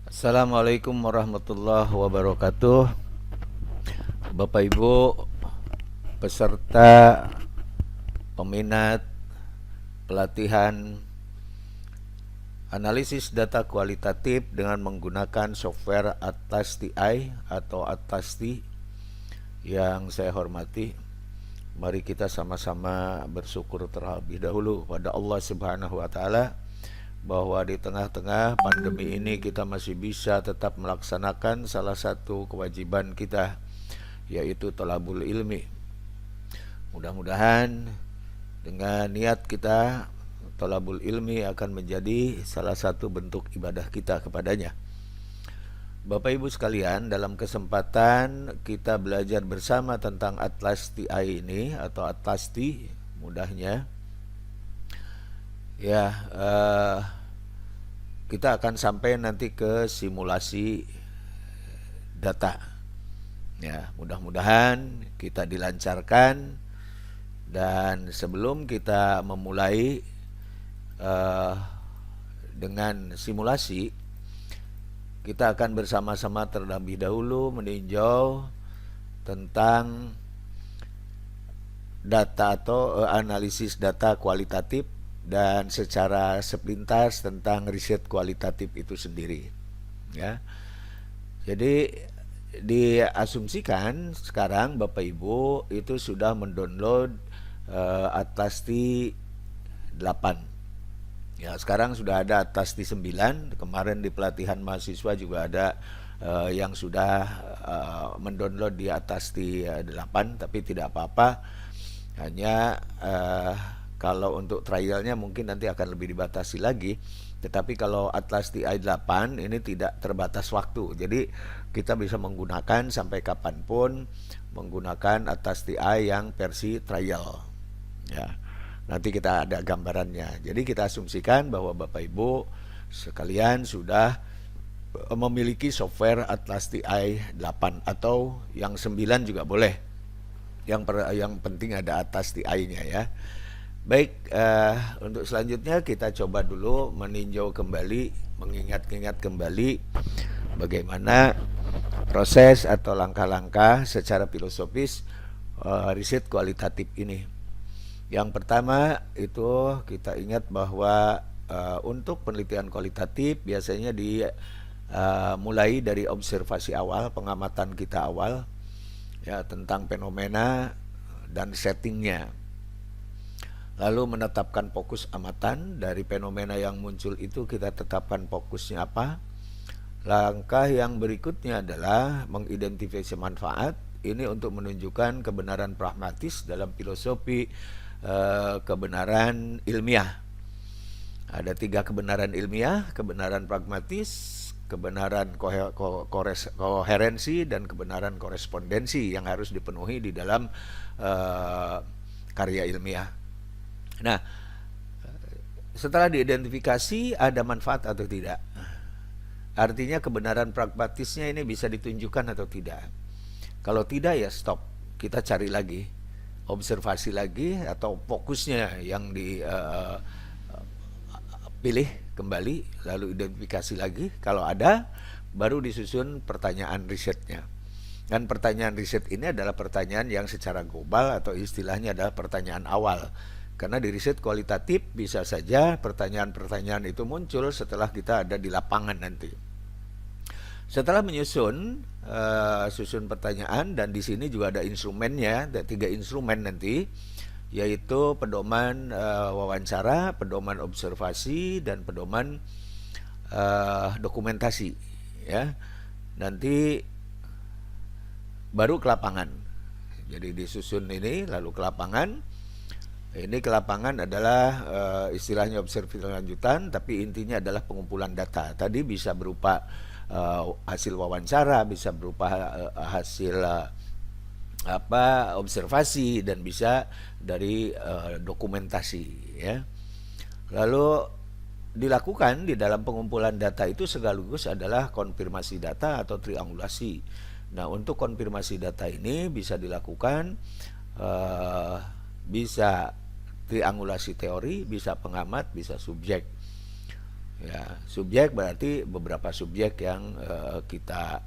Assalamualaikum warahmatullahi wabarakatuh. Bapak Ibu peserta peminat pelatihan analisis data kualitatif dengan menggunakan software Atlas TI atau Atlas T yang saya hormati. Mari kita sama-sama bersyukur terlebih dahulu pada Allah Subhanahu wa taala bahwa di tengah-tengah pandemi ini kita masih bisa tetap melaksanakan salah satu kewajiban kita, yaitu thalabul ilmi. Mudah-mudahan dengan niat kita, thalabul ilmi akan menjadi salah satu bentuk ibadah kita kepadanya. Bapak Ibu sekalian, dalam kesempatan kita belajar bersama tentang Atlas TI ini atau Atlas T mudahnya ya, kita akan sampai nanti ke simulasi data ya. Mudah-mudahan kita dilancarkan, dan sebelum kita memulai dengan simulasi, kita akan bersama-sama terlebih dahulu meninjau tentang data atau analisis data kualitatif dan secara sepintas tentang riset kualitatif itu sendiri ya. Jadi diasumsikan sekarang Bapak Ibu itu sudah mendownload Atlas T8 ya. Sekarang sudah ada Atlas T9. Kemarin di pelatihan mahasiswa juga ada yang sudah mendownload di Atlas T8, tapi tidak apa-apa. Hanya kalau untuk trialnya mungkin nanti akan lebih dibatasi lagi. Tetapi kalau Atlas TI8 ini tidak terbatas waktu, jadi kita bisa menggunakan sampai kapanpun menggunakan Atlas TI yang versi trial ya. Nanti kita ada gambarannya. Jadi kita asumsikan bahwa Bapak Ibu sekalian sudah memiliki software Atlas TI8 atau yang 9 juga boleh. Yang penting ada Atlas TI-nya ya. Baik, untuk selanjutnya kita coba dulu meninjau kembali, mengingat-ingat kembali bagaimana proses atau langkah-langkah secara filosofis riset kualitatif ini. Yang pertama itu kita ingat bahwa untuk penelitian kualitatif biasanya mulai dari observasi awal, pengamatan kita awal ya tentang fenomena dan settingnya. Lalu menetapkan fokus amatan. Dari fenomena yang muncul itu kita tetapkan fokusnya apa. Langkah yang berikutnya adalah mengidentifikasi manfaat. Ini untuk menunjukkan kebenaran pragmatis dalam filosofi kebenaran ilmiah. Ada 3 kebenaran ilmiah: kebenaran pragmatis, kebenaran koherensi, dan kebenaran korespondensi yang harus dipenuhi di dalam karya ilmiah. Nah, setelah diidentifikasi ada manfaat atau tidak. Artinya kebenaran pragmatisnya ini bisa ditunjukkan atau tidak. Kalau tidak ya stop, kita cari lagi, observasi lagi, atau fokusnya yang dipilih kembali, lalu identifikasi lagi. Kalau ada, baru disusun pertanyaan risetnya. Dan pertanyaan riset ini adalah pertanyaan yang secara global atau istilahnya adalah pertanyaan awal. Karena di riset kualitatif bisa saja pertanyaan-pertanyaan itu muncul setelah kita ada di lapangan nanti. Setelah menyusun susun pertanyaan, dan di sini juga ada instrumennya, ada 3 instrumen nanti, yaitu pedoman wawancara, pedoman observasi, dan pedoman dokumentasi ya. Nanti baru ke lapangan. Jadi disusun ini lalu ke lapangan. Ini ke lapangan adalah istilahnya observasi lanjutan, tapi intinya adalah pengumpulan data. Tadi bisa berupa hasil wawancara, bisa berupa hasil observasi, dan bisa dari dokumentasi ya. Lalu dilakukan di dalam pengumpulan data itu sekaligus adalah konfirmasi data atau triangulasi. Nah, untuk konfirmasi data ini bisa dilakukan bisa triangulasi teori, bisa pengamat, bisa subjek Ya, subjek berarti beberapa subjek yang kita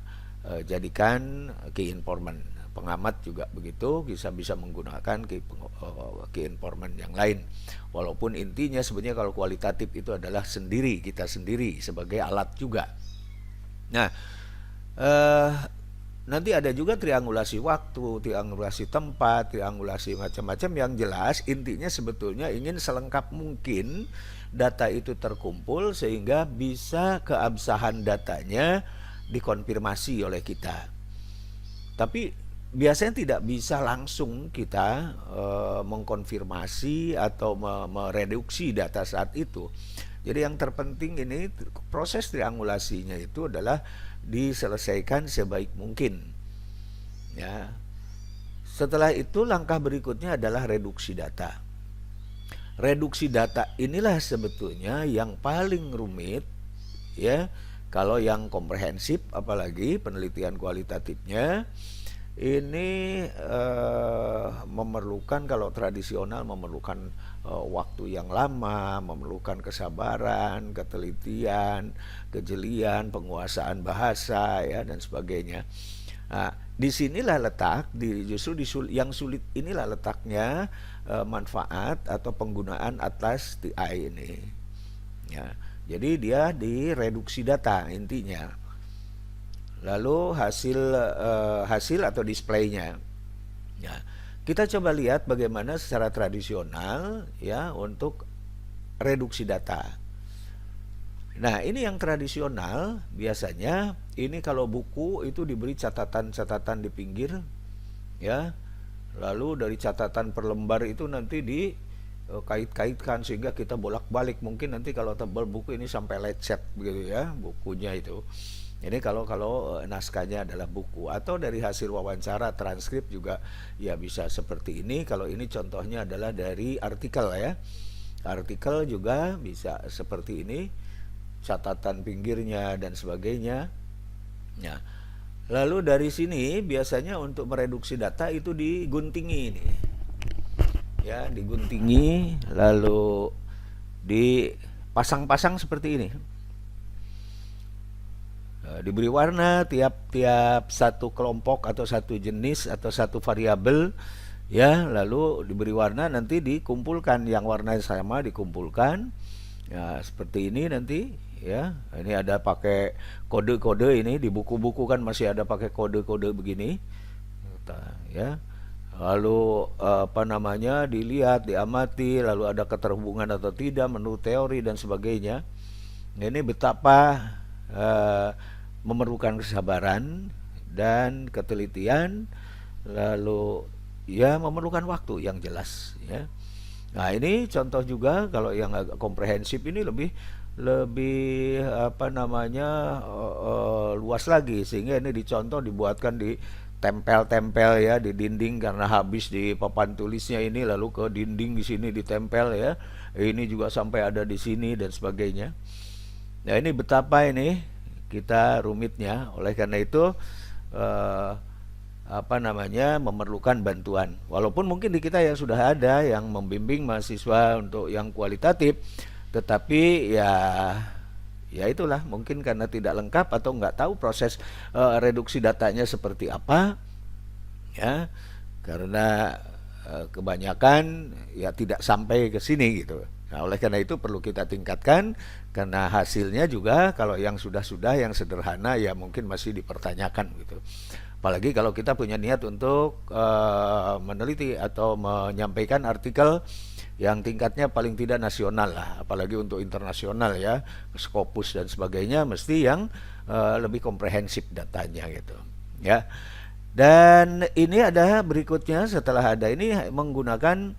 jadikan key informant. Pengamat juga begitu, bisa menggunakan key informant yang lain. Walaupun intinya sebenarnya kalau kualitatif itu adalah kita sendiri sebagai alat juga. Nah, eh, nanti ada juga triangulasi waktu, triangulasi tempat, triangulasi macam-macam. Yang jelas intinya sebetulnya ingin selengkap mungkin data itu terkumpul sehingga bisa keabsahan datanya dikonfirmasi oleh kita. Tapi biasanya tidak bisa langsung kita mengkonfirmasi atau mereduksi data saat itu. Jadi yang terpenting ini proses triangulasinya itu adalah diselesaikan sebaik mungkin. Ya. Setelah itu langkah berikutnya adalah reduksi data. Reduksi data inilah sebetulnya yang paling rumit, ya. Kalau yang komprehensif apalagi penelitian kualitatifnya ini memerlukan, kalau tradisional memerlukan waktu yang lama, memerlukan kesabaran, ketelitian, kejelian, penguasaan bahasa, ya, dan sebagainya. Nah, disinilah letak yang sulit inilah letaknya manfaat atau penggunaan Atlas TI ini. Ya, jadi dia direduksi data intinya. Lalu hasil atau displaynya. Ya, kita coba lihat bagaimana secara tradisional ya untuk reduksi data. Nah, ini yang tradisional biasanya ini kalau buku itu diberi catatan-catatan di pinggir, ya. Lalu dari catatan per lembar itu nanti dikait-kaitkan sehingga kita bolak-balik. Mungkin nanti kalau tebal buku ini sampai lecet begitu ya bukunya itu. Ini kalau naskahnya adalah buku, atau dari hasil wawancara transkrip juga ya bisa seperti ini. Kalau ini contohnya adalah dari artikel ya. Artikel juga bisa seperti ini, catatan pinggirnya dan sebagainya. Ya. Lalu dari sini biasanya untuk mereduksi data itu diguntingi ini. Ya, diguntingi lalu dipasang-pasang seperti ini. Diberi warna tiap satu kelompok atau satu jenis atau satu variabel, ya, lalu diberi warna, nanti dikumpulkan yang warna sama dikumpulkan ya seperti ini nanti ya. Ini ada pakai kode-kode, ini di buku-buku kan masih ada pakai kode-kode begini ya. Lalu dilihat, diamati, lalu ada keterhubungan atau tidak menurut teori dan sebagainya. Ini betapa memerlukan kesabaran dan ketelitian, lalu ya memerlukan waktu yang jelas ya. Nah, ini contoh juga kalau yang agak komprehensif ini lebih luas lagi, sehingga ini dicontoh, dibuatkan di tempel-tempel ya di dinding karena habis di papan tulisnya ini, lalu ke dinding di sini ditempel ya. Ini juga sampai ada di sini dan sebagainya. Nah, ini betapa ini kita rumitnya. Oleh karena itu memerlukan bantuan. Walaupun mungkin di kita yang sudah ada yang membimbing mahasiswa untuk yang kualitatif, tetapi ya itulah, mungkin karena tidak lengkap atau nggak tahu proses reduksi datanya seperti apa ya, karena kebanyakan ya tidak sampai ke sini gitu. Nah, oleh karena itu perlu kita tingkatkan, karena hasilnya juga kalau yang sudah yang sederhana ya mungkin masih dipertanyakan gitu. Apalagi kalau kita punya niat untuk meneliti atau menyampaikan artikel yang tingkatnya paling tidak nasional lah, apalagi untuk internasional ya, Scopus dan sebagainya, mesti yang lebih komprehensif datanya gitu ya. Dan ini ada berikutnya, setelah ada ini menggunakan,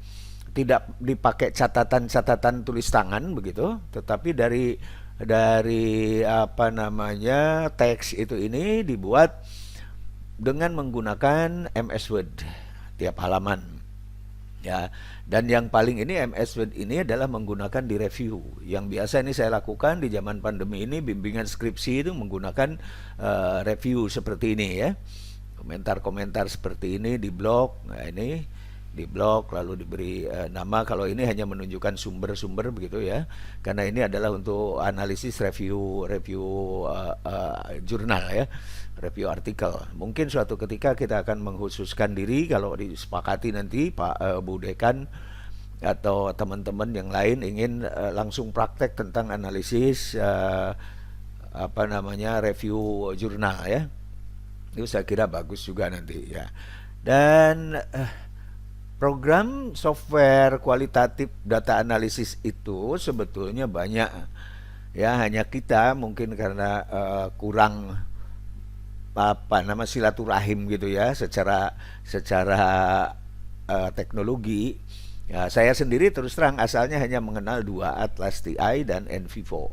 tidak dipakai catatan tulis tangan begitu, tetapi dari teks itu ini dibuat dengan menggunakan MS Word tiap halaman ya. Dan yang paling ini MS Word ini adalah menggunakan di review. Yang biasa ini saya lakukan di zaman pandemi ini, bimbingan skripsi itu menggunakan review seperti ini ya, komentar-komentar seperti ini di blog. Nah, ini di blog lalu diberi nama. Kalau ini hanya menunjukkan sumber-sumber begitu ya, karena ini adalah untuk analisis review jurnal ya, review artikel. Mungkin suatu ketika kita akan mengkhususkan diri kalau disepakati nanti Pak Bu Dekan atau teman-teman yang lain ingin langsung praktek tentang analisis review jurnal ya. Itu saya kira bagus juga nanti ya. Dan program software kualitatif data analisis itu sebetulnya banyak ya, hanya kita mungkin karena kurang silaturahim gitu ya secara teknologi. Ya, saya sendiri terus terang asalnya hanya mengenal dua, Atlas TI dan NVivo.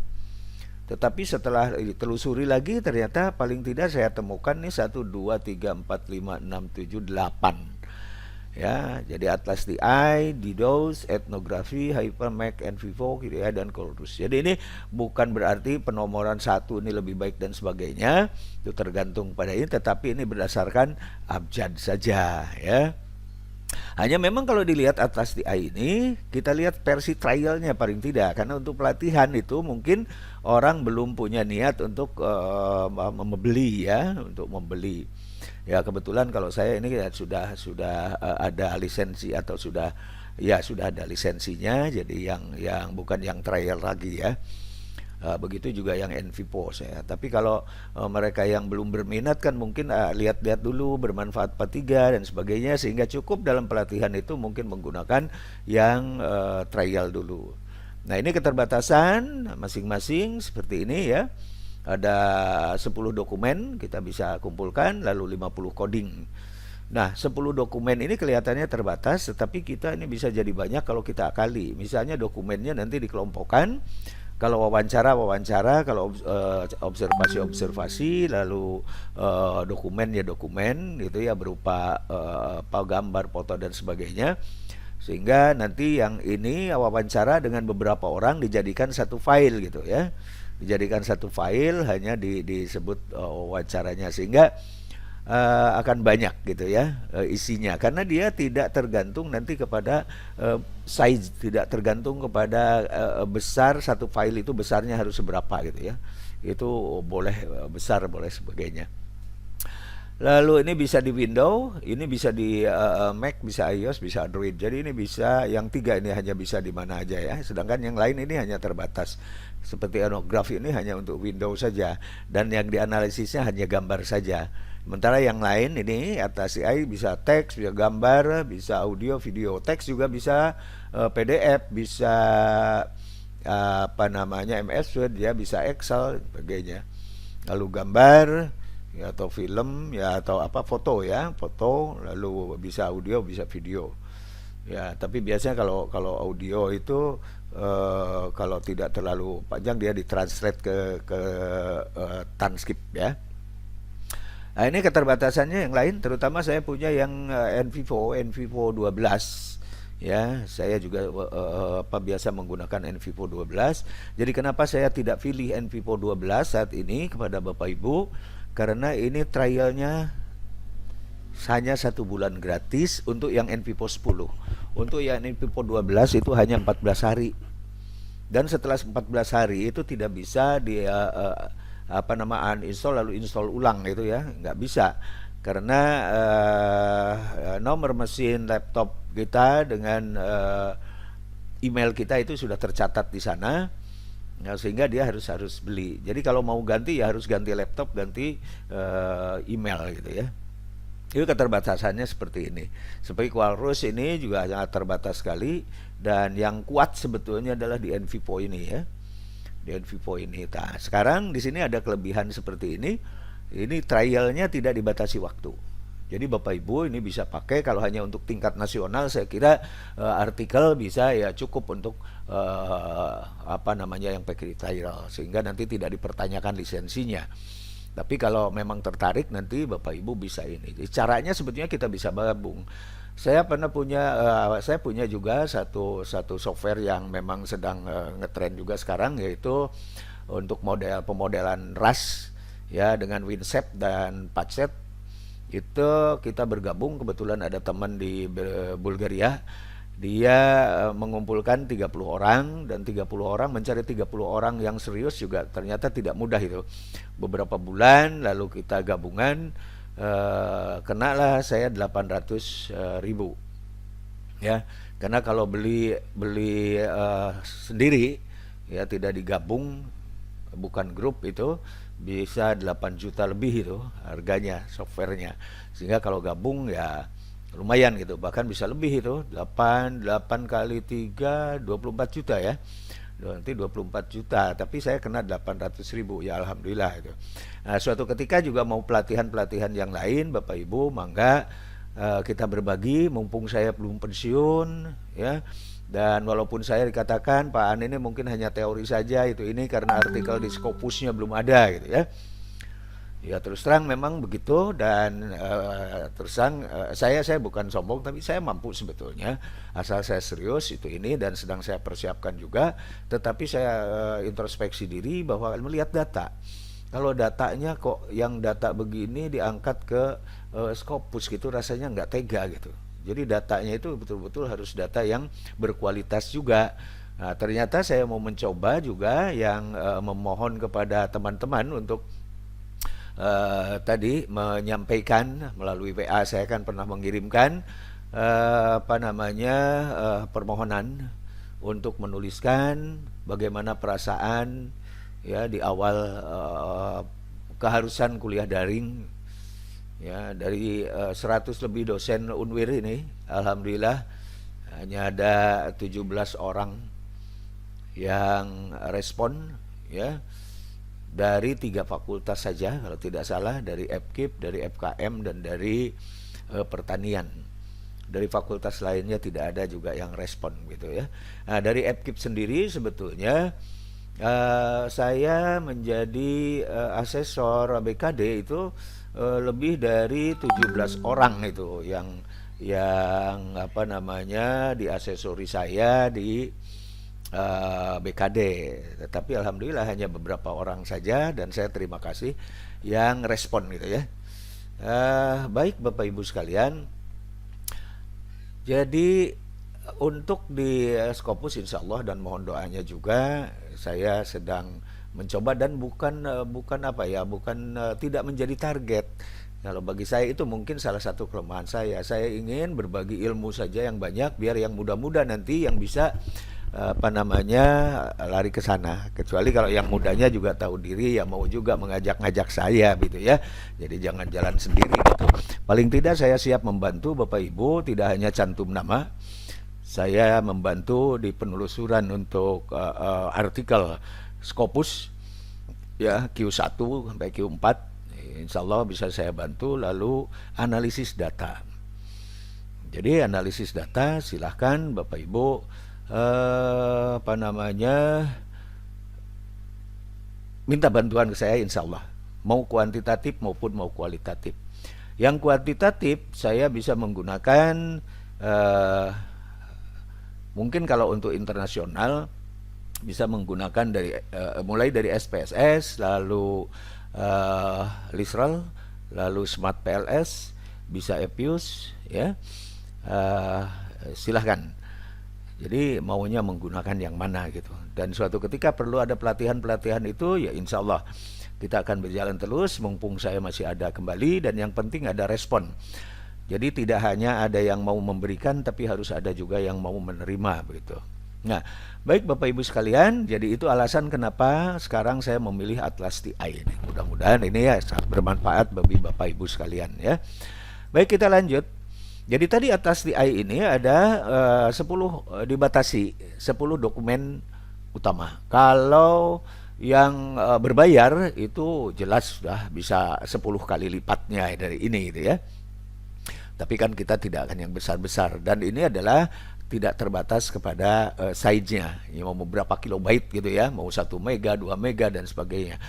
Tetapi setelah ditelusuri lagi ternyata paling tidak saya temukan nih 1, 2, 3, 4, 5, 6, 7, 8. Ya, jadi Atlas TI, DDoS, etnografi, Hypermac, NVivo gitu ya, dan Chorus. Jadi ini bukan berarti penomoran satu ini lebih baik dan sebagainya, itu tergantung pada ini, tetapi ini berdasarkan abjad saja ya. Hanya memang kalau dilihat Atlas TI ini, kita lihat versi trialnya paling tidak, karena untuk pelatihan itu mungkin orang belum punya niat untuk membeli ya, untuk membeli. Ya kebetulan kalau saya ini ya sudah ada lisensi atau sudah ada lisensinya, jadi yang bukan yang trial lagi ya. Begitu juga yang NVivo saya. Tapi kalau mereka yang belum berminat kan mungkin lihat-lihat dulu bermanfaat apa tiga dan sebagainya, sehingga cukup dalam pelatihan itu mungkin menggunakan yang trial dulu. Nah ini keterbatasan masing-masing seperti ini ya. Ada 10 dokumen kita bisa kumpulkan, lalu 50 coding. Nah 10 dokumen ini kelihatannya terbatas, tetapi kita ini bisa jadi banyak kalau kita akali. Misalnya dokumennya nanti dikelompokkan, kalau wawancara, kalau observasi, lalu dokumen gitu ya, berupa gambar, foto dan sebagainya. Sehingga nanti yang ini wawancara dengan beberapa orang dijadikan satu file gitu ya. Dijadikan satu file, hanya disebut wawancaranya, sehingga akan banyak gitu ya isinya, karena dia tidak tergantung nanti kepada size, tidak tergantung kepada besar satu file itu besarnya harus seberapa gitu ya. Itu boleh besar, boleh sebagainya. Lalu ini bisa di Windows, ini bisa di Mac, bisa iOS, bisa Android. Jadi ini bisa, yang tiga ini hanya bisa di mana aja ya. Sedangkan yang lain ini hanya terbatas. Seperti etnografi ini hanya untuk Windows saja, dan yang dianalisisnya hanya gambar saja. Sementara yang lain ini Atlas AI bisa teks, bisa gambar, bisa audio, video. Teks juga bisa PDF, bisa MS Word ya, bisa Excel, sebagainya. Lalu gambar ya, atau film ya, atau foto ya, foto, lalu bisa audio, bisa video ya. Tapi biasanya kalau audio itu kalau tidak terlalu panjang dia ditranslate ke transkrip ya. Nah ini keterbatasannya yang lain, terutama saya punya yang NVivo 12 ya. Saya juga biasa menggunakan NVivo 12. Jadi kenapa saya tidak pilih NVivo 12 saat ini kepada Bapak Ibu? Karena ini trialnya hanya 1 bulan gratis untuk yang NVivo 10. Untuk yang NVivo 12 itu hanya 14 hari. Dan setelah 14 hari itu tidak bisa uninstall lalu install ulang itu ya, nggak bisa. Karena nomor mesin laptop kita dengan email kita itu sudah tercatat di sana. Ya, sehingga dia harus beli. Jadi kalau mau ganti ya harus ganti laptop, ganti email gitu ya. Itu keterbatasannya seperti ini. Seperti Chorus ini juga sangat terbatas sekali, dan yang kuat sebetulnya adalah di NVivo ini ya. Di NVivo ini. Nah, sekarang di sini ada kelebihan seperti ini. Ini trialnya tidak dibatasi waktu. Jadi Bapak Ibu ini bisa pakai kalau hanya untuk tingkat nasional, saya kira artikel bisa ya cukup untuk yang pakai trial, sehingga nanti tidak dipertanyakan lisensinya. Tapi kalau memang tertarik nanti Bapak Ibu bisa ini. Jadi, caranya sebetulnya kita bisa gabung. Saya punya juga satu software yang memang sedang ngetren juga sekarang, yaitu untuk pemodelan RAS ya, dengan WinShape dan Patchset. itu kita bergabung, kebetulan ada teman di Bulgaria, dia mengumpulkan 30 orang, dan 30 orang, mencari 30 orang yang serius juga ternyata tidak mudah itu. Beberapa bulan lalu kita gabungan, kenalah saya 800 ribu ya, karena kalau beli beli sendiri ya, tidak digabung, bukan grup, itu bisa 8 juta lebih itu harganya softwarenya, sehingga kalau gabung ya lumayan gitu, bahkan bisa lebih itu 8 kali 3 24 juta ya, nanti 24 juta, tapi saya kena 800 ribu ya, alhamdulillah itu. Nah, suatu ketika juga mau pelatihan-pelatihan yang lain, Bapak Ibu, mangga kita berbagi, mumpung saya belum pensiun ya. Dan walaupun saya dikatakan Pak An ini mungkin hanya teori saja, itu ini karena artikel di Scopusnya belum ada gitu ya. Ya terus terang memang begitu, dan terus terang saya bukan sombong, tapi saya mampu sebetulnya, asal saya serius itu ini dan sedang saya persiapkan juga. Tetapi saya introspeksi diri bahwa melihat data, kalau datanya kok yang data begini diangkat ke Scopus gitu, rasanya nggak tega gitu. Jadi datanya itu betul-betul harus data yang berkualitas juga. Nah, ternyata saya mau mencoba juga yang memohon kepada teman-teman untuk tadi menyampaikan melalui WA. Saya kan pernah mengirimkan permohonan untuk menuliskan bagaimana perasaan ya di awal keharusan kuliah daring ya, dari 100 lebih dosen Unwir ini, alhamdulillah hanya ada 17 orang yang respon ya, dari 3 fakultas saja kalau tidak salah, dari FKIP, dari FKM, dan dari pertanian. Dari fakultas lainnya tidak ada juga yang respon gitu ya. Nah, dari FKIP sendiri sebetulnya saya menjadi asesor BKD itu lebih dari 17 orang itu yang diasesori saya di BKD. Tetapi alhamdulillah hanya beberapa orang saja, dan saya terima kasih yang respon gitu ya. Baik Bapak Ibu sekalian, jadi untuk di Scopus insya Allah, dan mohon doanya juga, saya sedang mencoba, dan bukan tidak menjadi target. Kalau bagi saya itu mungkin salah satu kelemahan saya. Saya ingin berbagi ilmu saja yang banyak, biar yang muda-muda nanti yang bisa lari ke sana. Kecuali kalau yang mudanya juga tahu diri, ya mau juga mengajak-ngajak saya gitu ya. Jadi jangan jalan sendiri gitu. Paling tidak saya siap membantu Bapak Ibu, tidak hanya cantum nama. Saya membantu di penelusuran untuk artikel Scopus ya, Q1 sampai Q4, insya Allah bisa saya bantu. Lalu analisis data. Jadi analisis data silahkan Bapak Ibu minta bantuan ke saya, insya Allah, mau kuantitatif maupun mau kualitatif. Yang kuantitatif saya bisa menggunakan mungkin kalau untuk internasional bisa menggunakan dari mulai dari SPSS, lalu Lisral, lalu Smart PLS, bisa EPIUS ya. Silahkan. Jadi maunya menggunakan yang mana gitu. Dan suatu ketika perlu ada pelatihan-pelatihan itu, ya insya Allah kita akan berjalan terus mumpung saya masih ada kembali, dan yang penting ada respon. Jadi tidak hanya ada yang mau memberikan, tapi harus ada juga yang mau menerima begitu. Nah, baik Bapak Ibu sekalian, jadi itu alasan kenapa sekarang saya memilih Atlas TI ini. Mudah-mudahan ini ya sangat bermanfaat bagi Bapak Ibu sekalian ya. Baik, kita lanjut. Jadi tadi Atlas TI ini ada 10 dibatasi 10 dokumen utama. Kalau yang berbayar itu jelas sudah bisa 10 kali lipatnya dari ini gitu ya. Tapi kan kita tidak akan yang besar-besar, dan ini adalah tidak terbatas kepada size-nya, ya, mau beberapa kilobyte gitu ya, mau 1 mega, 2 mega dan sebagainya.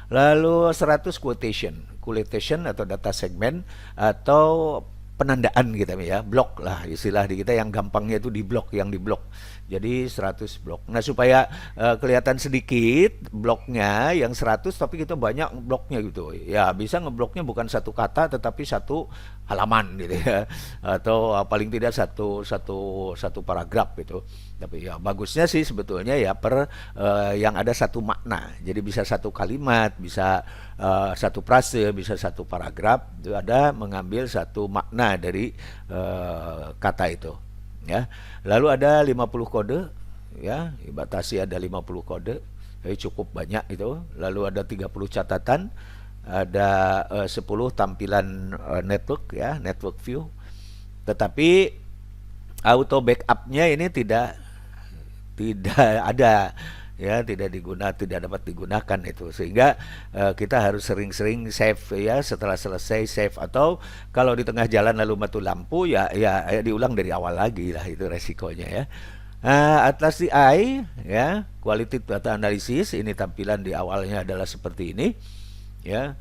Lalu 100 quotation atau data segmen, atau penandaan kita ya, blok lah istilah di kita yang gampangnya itu di blok, yang di blok. Jadi 100 blok. Nah, supaya kelihatan sedikit bloknya yang 100 tapi kita banyak bloknya gitu. Ya, bisa ngebloknya bukan satu kata tetapi satu halaman gitu ya. Atau paling tidak satu satu satu paragraf gitu. Tapi ya bagusnya sih sebetulnya ya per yang ada satu makna. Jadi bisa satu kalimat, bisa satu frase, bisa satu paragraf, itu ada mengambil satu makna dari kata itu ya. Lalu ada 50 kode ya, dibatasi ada 50 kode. Jadi cukup banyak itu. Lalu ada 30 catatan, ada 10 tampilan network ya, network view. Tetapi auto backupnya ini tidak ada ya, tidak dapat digunakan itu, sehingga kita harus sering-sering save ya, setelah selesai save, atau kalau di tengah jalan lalu mati lampu ya diulang dari awal lagi lah, itu resikonya ya. Atlas DI ya, quality data analysis, ini tampilan di awalnya adalah seperti ini ya.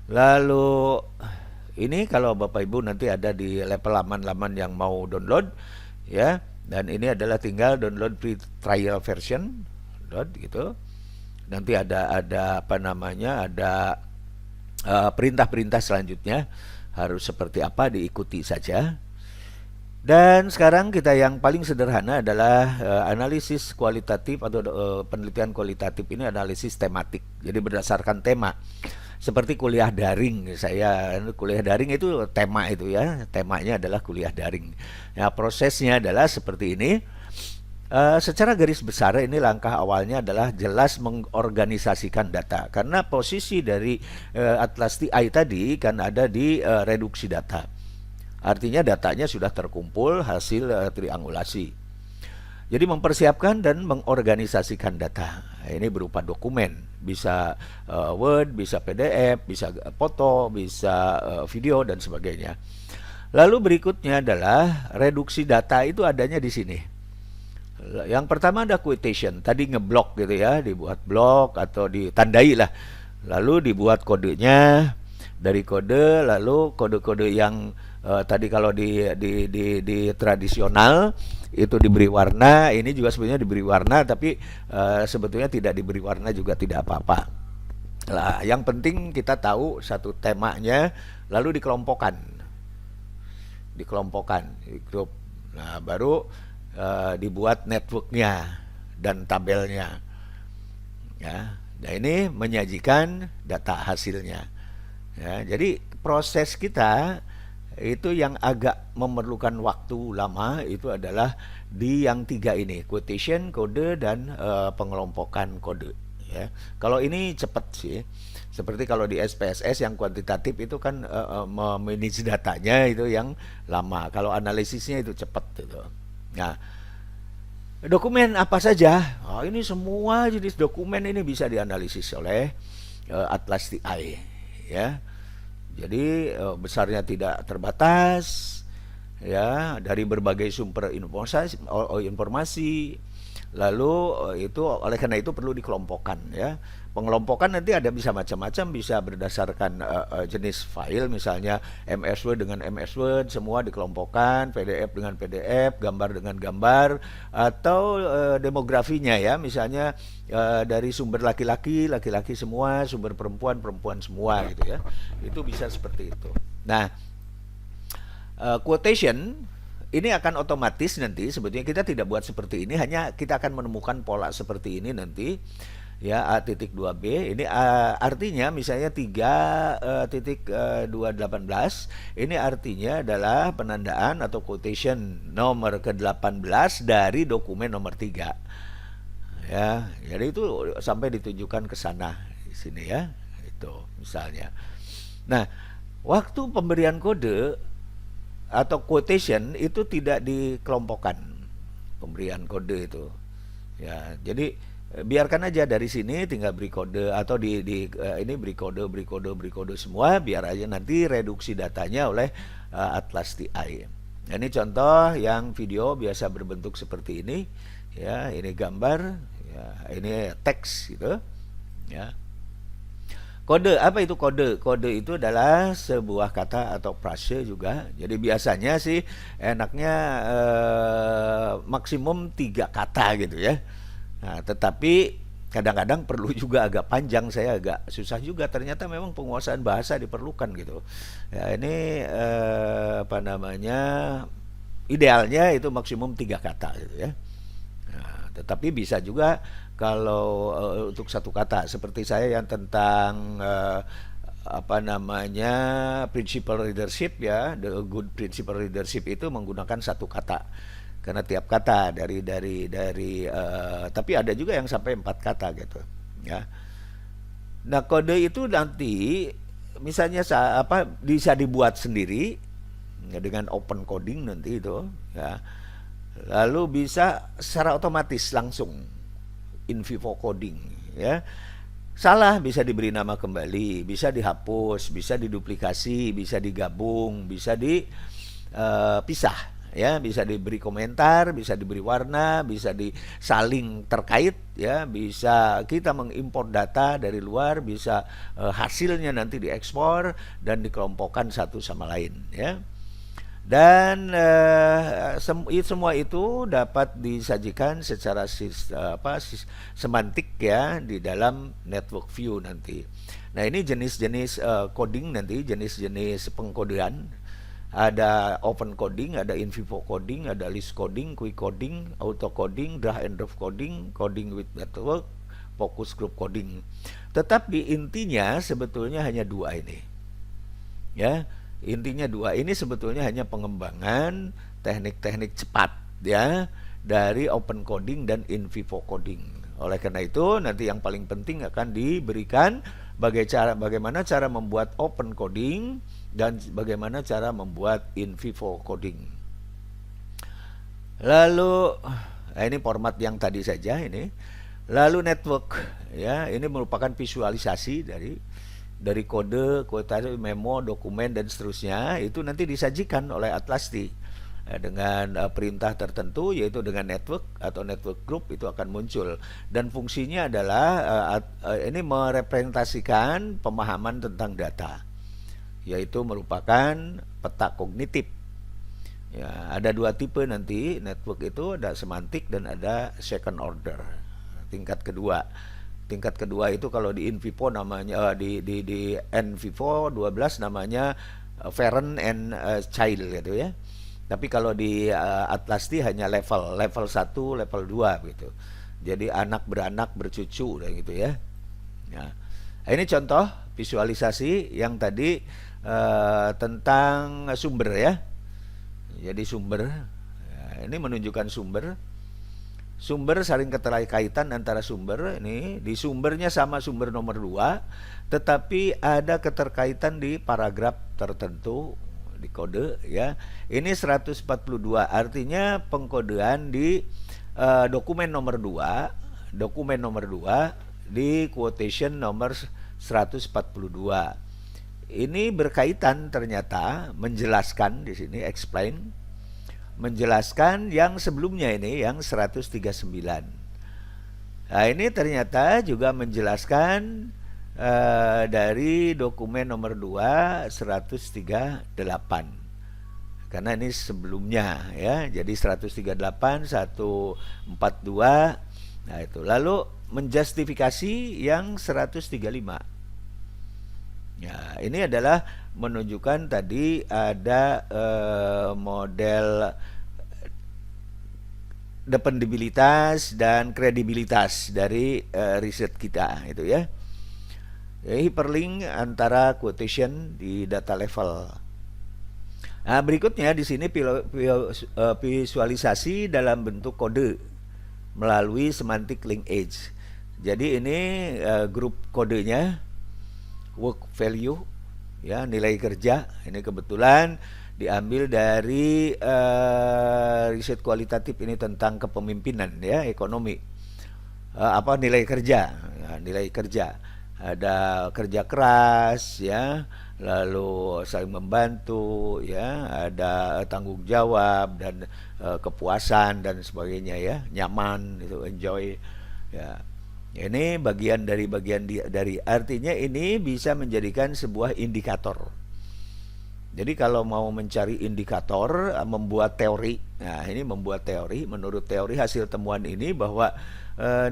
Lalu ini kalau Bapak Ibu nanti ada di level laman-laman yang mau download ya, dan ini adalah tinggal download free trial version gitu. Nanti ada apa namanya, ada perintah-perintah selanjutnya harus seperti apa, diikuti saja. Dan sekarang kita yang paling sederhana adalah analisis kualitatif atau penelitian kualitatif ini analisis tematik. Jadi berdasarkan tema. Seperti kuliah daring, saya kuliah daring itu tema itu ya, temanya adalah kuliah daring. Nah, prosesnya adalah seperti ini. Secara garis besar ini langkah awalnya adalah jelas mengorganisasikan data, karena posisi dari Atlas TI tadi kan ada di reduksi data, artinya datanya sudah terkumpul hasil triangulasi. Jadi mempersiapkan dan mengorganisasikan data, ini berupa dokumen, bisa Word, bisa PDF, bisa foto, bisa video dan sebagainya. Lalu berikutnya adalah reduksi data, itu adanya di sini. Yang pertama ada quotation, tadi ngeblok gitu ya, dibuat blok atau ditandai lah. Lalu dibuat kodenya, dari kode lalu kode-kode yang tadi kalau di tradisional itu diberi warna, ini juga sebenarnya diberi warna, tapi sebetulnya tidak diberi warna juga tidak apa-apa. Lah, yang penting kita tahu satu temanya, lalu dikelompokkan di grup. Nah, baru dibuat networknya dan tabelnya ya. Nah, ini menyajikan data hasilnya ya. Jadi proses kita itu yang agak memerlukan waktu lama itu adalah di yang tiga ini, quotation, kode, dan pengelompokan kode ya. Kalau ini cepat sih, seperti kalau di SPSS yang kuantitatif itu kan memanage datanya itu yang lama. Kalau analisisnya itu cepat itu. Nah, dokumen apa saja? Oh, ini semua jenis dokumen ini bisa dianalisis oleh Atlas TI ya. Jadi besarnya tidak terbatas ya, dari berbagai sumber informasi. Lalu itu oleh karena itu perlu dikelompokkan ya. Pengelompokan nanti ada bisa macam-macam, bisa berdasarkan jenis file, misalnya MS Word dengan MS Word, semua dikelompokkan, PDF dengan PDF, gambar dengan gambar, atau demografinya ya, misalnya dari sumber laki-laki semua, sumber perempuan semua gitu ya. Itu bisa seperti itu. Nah, quotation ini akan otomatis nanti, sebetulnya kita tidak buat seperti ini, hanya kita akan menemukan pola seperti ini nanti ya. A.2b ini artinya misalnya 3.218 ini artinya adalah penandaan atau quotation nomor ke-18 dari dokumen nomor 3 ya. Jadi itu sampai ditujukan ke sana di sini ya, itu misalnya. Nah, waktu pemberian kode atau quotation itu tidak dikelompokkan, pemberian kode itu ya. Jadi biarkan aja dari sini, tinggal beri kode, atau ini beri kode semua, biar aja nanti reduksi datanya oleh Atlas TI. Nah, ini contoh yang video biasa berbentuk seperti ini ya. Ini gambar ya, ini teks gitu ya. Kode, apa itu kode? Kode itu adalah sebuah kata atau frase juga. Jadi biasanya sih enaknya maksimum 3 kata gitu ya. Nah, tetapi kadang-kadang perlu juga agak panjang, saya agak susah juga. Ternyata memang penguasaan bahasa diperlukan gitu. Ya, ini apa namanya? Idealnya itu maksimum 3 kata gitu ya. Nah, tetapi bisa juga kalau untuk 1 kata seperti saya yang tentang apa namanya principal leadership ya, the good principal leadership itu menggunakan 1 kata karena tiap kata dari tapi ada juga yang sampai 4 kata gitu ya. Nah, kode itu nanti misalnya apa bisa dibuat sendiri ya, dengan open coding nanti itu ya. Lalu bisa secara otomatis langsung in vivo coding ya. Salah bisa diberi nama kembali, bisa dihapus, bisa diduplikasi, bisa digabung, bisa dipisah ya, bisa diberi komentar, bisa diberi warna, bisa disaling terkait ya, bisa kita mengimpor data dari luar, bisa hasilnya nanti diekspor dan dikelompokkan satu sama lain ya. Dan semua itu dapat disajikan secara semantik ya di dalam network view nanti. Nah, ini jenis-jenis coding nanti, jenis-jenis pengkodean. Ada open coding, ada in vivo coding, ada list coding, quick coding, auto coding, drag and drop coding, coding with network, focus group coding. Tetapi intinya sebetulnya hanya 2 ini. Ya. Intinya 2 ini sebetulnya hanya pengembangan teknik-teknik cepat ya dari open coding dan in vivo coding. Oleh karena itu nanti yang paling penting akan diberikan bagaimana cara membuat open coding dan bagaimana cara membuat in vivo coding. Lalu ini format yang tadi saja ini. Lalu network ya, ini merupakan visualisasi dari kode, memo, dokumen dan seterusnya. Itu nanti disajikan oleh Atlasti dengan perintah tertentu, yaitu dengan network atau network group itu akan muncul. Dan fungsinya adalah ini merepresentasikan pemahaman tentang data, yaitu merupakan peta kognitif ya. Ada 2 tipe nanti network itu, ada semantik dan ada second order, tingkat kedua. Tingkat kedua itu kalau di in vivo namanya di n vivo 12 namanya parent and child gitu ya. Tapi kalau di Atlasti hanya level 1, level 2 gitu. Jadi anak beranak bercucu dan gitu ya. Nah, ini contoh visualisasi yang tadi tentang sumber ya. Jadi sumber ya, ini menunjukkan sumber saling keterkaitan antara sumber. Ini di sumbernya sama sumber nomor 2, tetapi ada keterkaitan di paragraf tertentu di kode ya. Ini 142 artinya pengkodean di dokumen nomor 2 di quotation nomor 142. Ini berkaitan ternyata, menjelaskan di sini explain, menjelaskan yang sebelumnya ini yang 139. Nah, ini ternyata juga menjelaskan dari dokumen nomor 2 138. Karena ini sebelumnya ya. Jadi 138 142. Nah, itu. Lalu menjustifikasi yang 135. Ya, ini adalah menunjukkan tadi ada model dependabilitas dan kredibilitas dari riset kita itu ya. Hyperlink antara quotation di data level. Nah, berikutnya di sini visualisasi dalam bentuk kode melalui semantic linkage. Jadi ini grup kodenya work value ya, nilai kerja. Ini kebetulan diambil dari riset kualitatif ini tentang kepemimpinan ya, ekonomi. Apa nilai kerja? Ya, nilai kerja. Ada kerja keras ya, lalu saling membantu ya, ada tanggung jawab dan kepuasan dan sebagainya ya, nyaman itu, enjoy ya. Ini bagian dari artinya ini bisa menjadikan sebuah indikator. Jadi kalau mau mencari indikator, membuat teori. Nah, ini membuat teori, menurut teori hasil temuan ini bahwa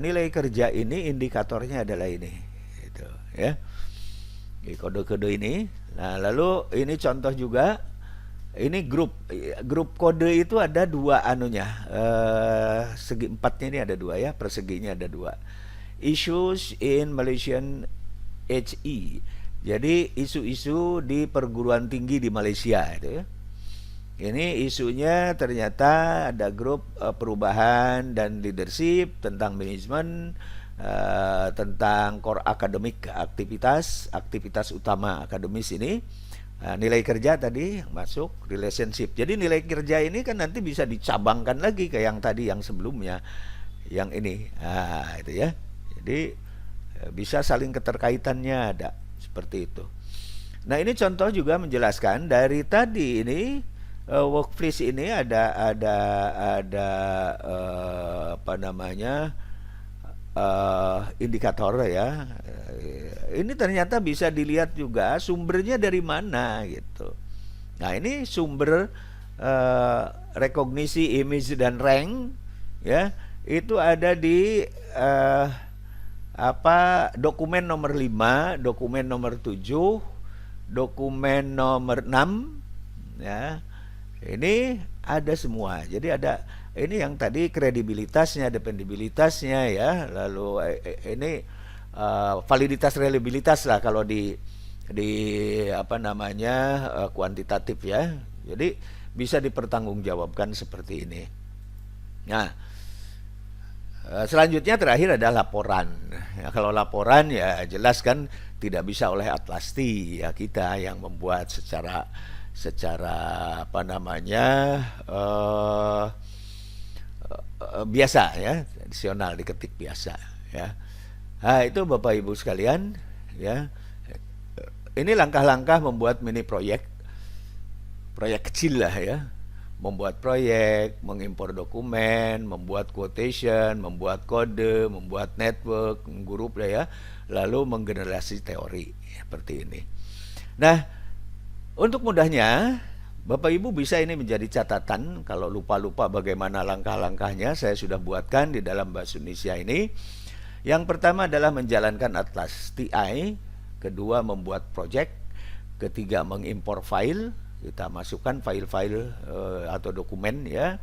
nilai kerja ini indikatornya adalah ini. Gitu, ya. Di kode-kode ini. Nah, lalu ini contoh juga. Ini grup kode itu ada dua anunya. Segi empatnya ini ada dua ya, perseginya ada dua. Issues in Malaysian HE. Jadi isu-isu di perguruan tinggi di Malaysia itu ya. Ini isunya ternyata ada grup perubahan dan leadership, tentang manajemen, tentang core akademik, aktivitas utama akademis ini. Nilai kerja tadi masuk, relationship. Jadi nilai kerja ini kan nanti bisa dicabangkan lagi ke yang tadi, yang sebelumnya, yang ini. Itu ya. Jadi bisa saling keterkaitannya ada seperti itu. Nah, ini contoh juga menjelaskan dari tadi ini workplace ini ada apa namanya, indikator ya. Ini ternyata bisa dilihat juga sumbernya dari mana gitu. Nah, ini sumber rekognisi image dan rank ya, itu ada di dokumen nomor 5, dokumen nomor 7, dokumen nomor 6 ya. Ini ada semua. Jadi ada ini yang tadi kredibilitasnya, dependabilitasnya ya, lalu ini validitas, reliabilitas lah kalau di apa namanya, kuantitatif ya. Jadi bisa dipertanggungjawabkan seperti ini. Nah, selanjutnya terakhir ada laporan. Ya, kalau laporan ya jelas kan tidak bisa oleh Atlasti ya, kita yang membuat secara apa namanya, biasa ya, tradisional, diketik biasa ya. Nah, itu Bapak Ibu sekalian ya. Ini langkah-langkah membuat mini proyek kecil lah ya. Membuat proyek, mengimpor dokumen, membuat quotation, membuat kode, membuat network, grup lah ya, lalu menggenerasi teori seperti ini. Nah, untuk mudahnya Bapak Ibu bisa ini menjadi catatan. Kalau lupa-lupa bagaimana langkah-langkahnya, saya sudah buatkan di dalam Bahasa Indonesia ini. Yang pertama adalah menjalankan atlas TI, kedua membuat project, ketiga mengimpor file, kita masukkan file-file atau dokumen ya,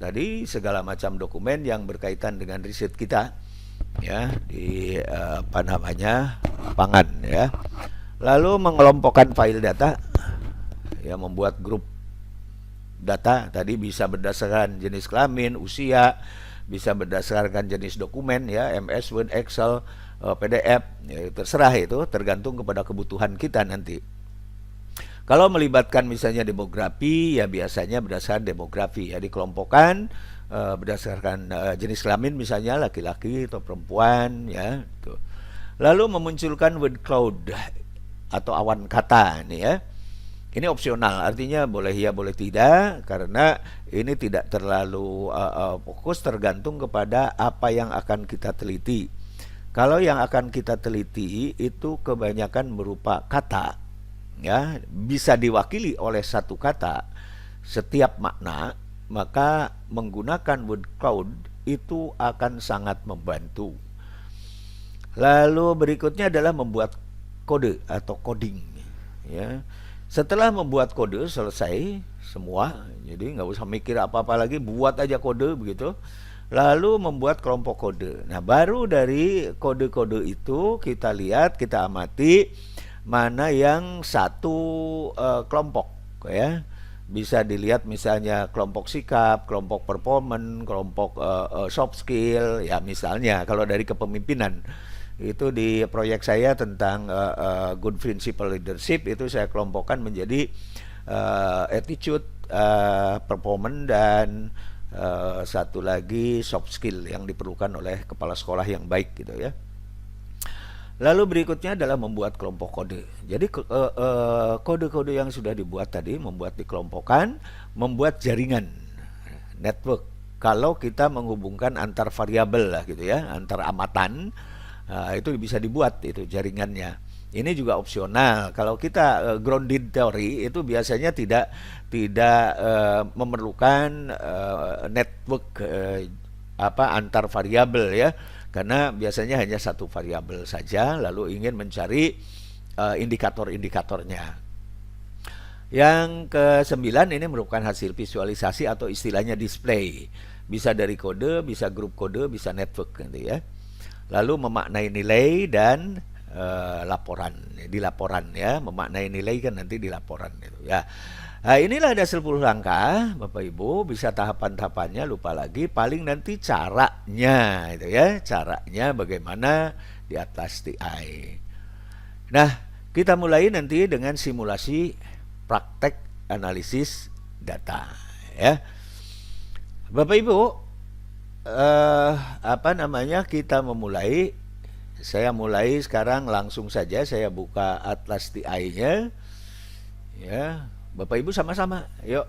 tadi segala macam dokumen yang berkaitan dengan riset kita ya, di apa namanya, pangan ya. Lalu mengelompokkan file data ya, membuat grup data tadi bisa berdasarkan jenis kelamin, usia, bisa berdasarkan jenis dokumen ya, MS, Word, Excel, PDF ya, terserah, itu tergantung kepada kebutuhan kita nanti. Kalau melibatkan misalnya demografi ya, biasanya berdasarkan demografi ya, dikelompokkan berdasarkan jenis kelamin, misalnya laki-laki atau perempuan ya gitu. Lalu memunculkan word cloud atau awan kata nih ya. Ini opsional, artinya boleh ya boleh tidak, karena ini tidak terlalu fokus, tergantung kepada apa yang akan kita teliti. Kalau yang akan kita teliti itu kebanyakan berupa kata ya, bisa diwakili oleh satu kata setiap makna, maka menggunakan word cloud itu akan sangat membantu. Lalu berikutnya adalah membuat kode atau coding ya. Setelah membuat kode selesai semua, jadi nggak usah mikir apa-apa lagi, buat aja kode begitu. Lalu membuat kelompok kode. Nah, baru dari kode-kode itu kita lihat, kita amati mana yang satu kelompok ya. Bisa dilihat misalnya kelompok sikap, kelompok performance, kelompok soft skill ya, misalnya kalau dari kepemimpinan. Itu di proyek saya tentang good principle leadership, itu saya kelompokkan menjadi attitude, performance, dan satu lagi soft skill yang diperlukan oleh kepala sekolah yang baik gitu ya. Lalu berikutnya adalah membuat kelompok kode. Jadi kode-kode yang sudah dibuat tadi membuat dikelompokkan, membuat jaringan network. Kalau kita menghubungkan antar variabel lah gitu ya, antar amatan, Nah, itu bisa dibuat itu jaringannya. Ini juga opsional. Kalau kita grounded theory itu biasanya tidak memerlukan network antar variabel ya, karena biasanya hanya satu variabel saja lalu ingin mencari indikator-indikatornya. Yang ke-9 ini merupakan hasil visualisasi atau istilahnya display. Bisa dari kode, bisa grup kode, bisa network gitu ya. Lalu memaknai nilai dan laporan, di laporan ya, memaknai nilai kan nanti di laporan gitu ya. Nah, inilah ada 10 langkah Bapak Ibu, bisa tahapan-tahapannya lupa lagi, paling nanti caranya itu ya, caranya bagaimana di Atlas TI. Nah, kita mulai nanti dengan simulasi praktek analisis data ya. Bapak Ibu, kita memulai. Saya mulai sekarang langsung saja saya buka Atlas TI-nya ya. Bapak Ibu sama-sama, yuk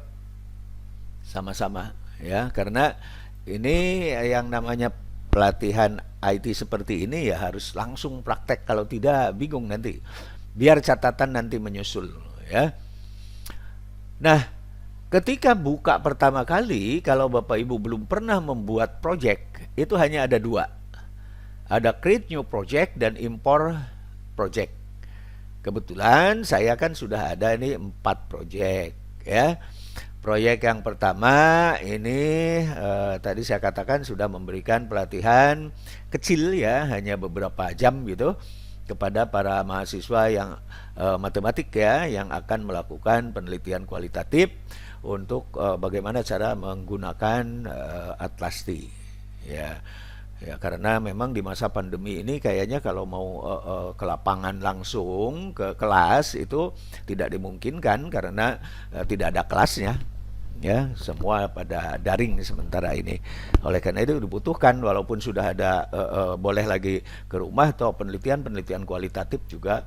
sama-sama ya, karena ini yang namanya pelatihan IT seperti ini ya harus langsung praktek, kalau tidak bingung nanti, biar catatan nanti menyusul ya. Nah, ketika buka pertama kali, kalau Bapak Ibu belum pernah membuat project, itu hanya ada dua. Ada create new project dan import project. Kebetulan saya kan sudah ada ini 4 project ya. Proyek yang pertama ini tadi saya katakan sudah memberikan pelatihan kecil ya, hanya beberapa jam gitu, kepada para mahasiswa yang matematik ya, yang akan melakukan penelitian kualitatif untuk bagaimana cara menggunakan Atlas T ya. Ya, karena memang di masa pandemi ini kayaknya kalau mau ke lapangan langsung ke kelas itu tidak dimungkinkan, karena tidak ada kelasnya ya, semua pada daring sementara ini. Oleh karena itu dibutuhkan, walaupun sudah ada boleh lagi ke rumah, atau penelitian kualitatif juga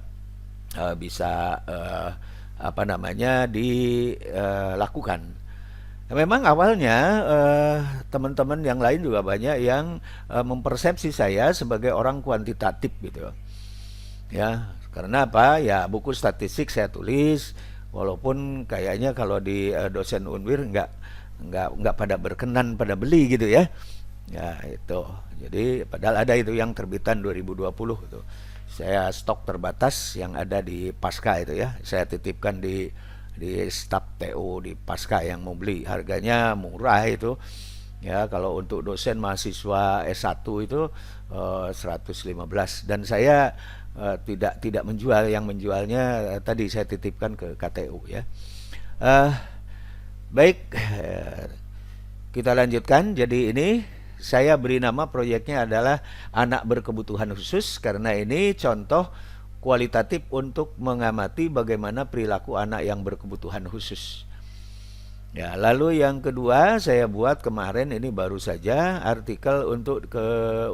bisa dilakukan. Memang awalnya teman-teman yang lain juga banyak yang mempersepsi saya sebagai orang kuantitatif gitu ya. Karena apa ya, buku statistik saya tulis, walaupun kayaknya kalau di dosen Unwir nggak pada berkenan pada beli gitu ya. Ya itu. Jadi padahal ada itu yang terbitan 2020 itu. Saya stok terbatas yang ada di Pasca itu ya. Saya titipkan di staf TU di Pasca yang mau beli, harganya murah itu ya. Kalau untuk dosen mahasiswa S1 itu 115, dan saya tidak menjual, yang menjualnya tadi saya titipkan ke KTU ya. Baik, kita lanjutkan. Jadi ini saya beri nama proyeknya adalah anak berkebutuhan khusus, karena ini contoh kualitatif untuk mengamati bagaimana perilaku anak yang berkebutuhan khusus. Ya, lalu yang kedua saya buat kemarin ini baru saja artikel untuk ke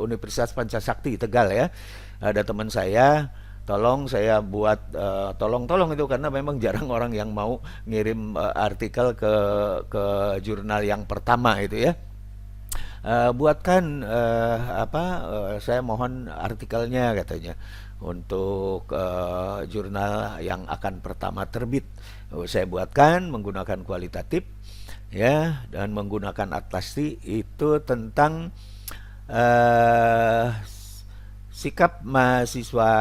Universitas Pancasakti Tegal ya. Ada teman saya, tolong saya buat tolong itu, karena memang jarang orang yang mau ngirim artikel ke jurnal yang pertama itu ya. Buatkan saya mohon artikelnya katanya untuk jurnal yang akan pertama terbit. Saya buatkan menggunakan kualitatif ya, dan menggunakan Atlas T itu tentang sikap mahasiswa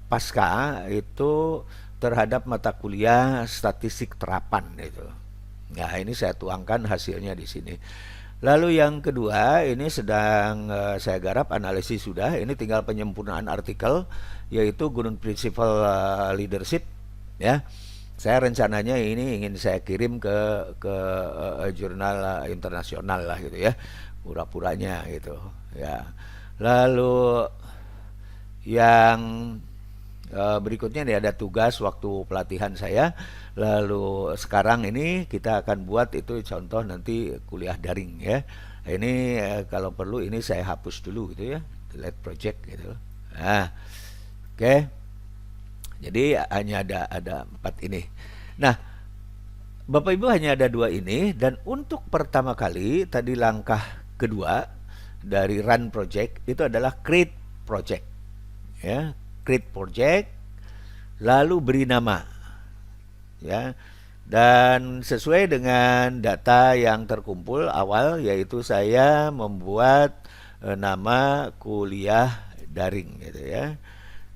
Pasca itu terhadap mata kuliah statistik terapan itu. Nah, ini saya tuangkan hasilnya di sini. Lalu yang kedua ini sedang saya garap, analisis sudah, ini tinggal penyempurnaan artikel, yaitu Gunung Principle Leadership ya. Saya rencananya ini ingin saya kirim ke jurnal internasional lah gitu ya, pura-puranya gitu ya. Lalu yang berikutnya ini ada tugas waktu pelatihan saya. Lalu sekarang ini kita akan buat itu contoh nanti kuliah daring ya. Ini kalau perlu ini saya hapus dulu gitu ya, delete project gitu. Nah, oke. Jadi hanya ada 4 ini. Nah, Bapak Ibu hanya ada 2 ini, dan untuk pertama kali tadi langkah kedua dari run project itu adalah create project ya, create project, lalu beri nama, ya, dan sesuai dengan data yang terkumpul awal, yaitu saya membuat nama kuliah daring gitu ya.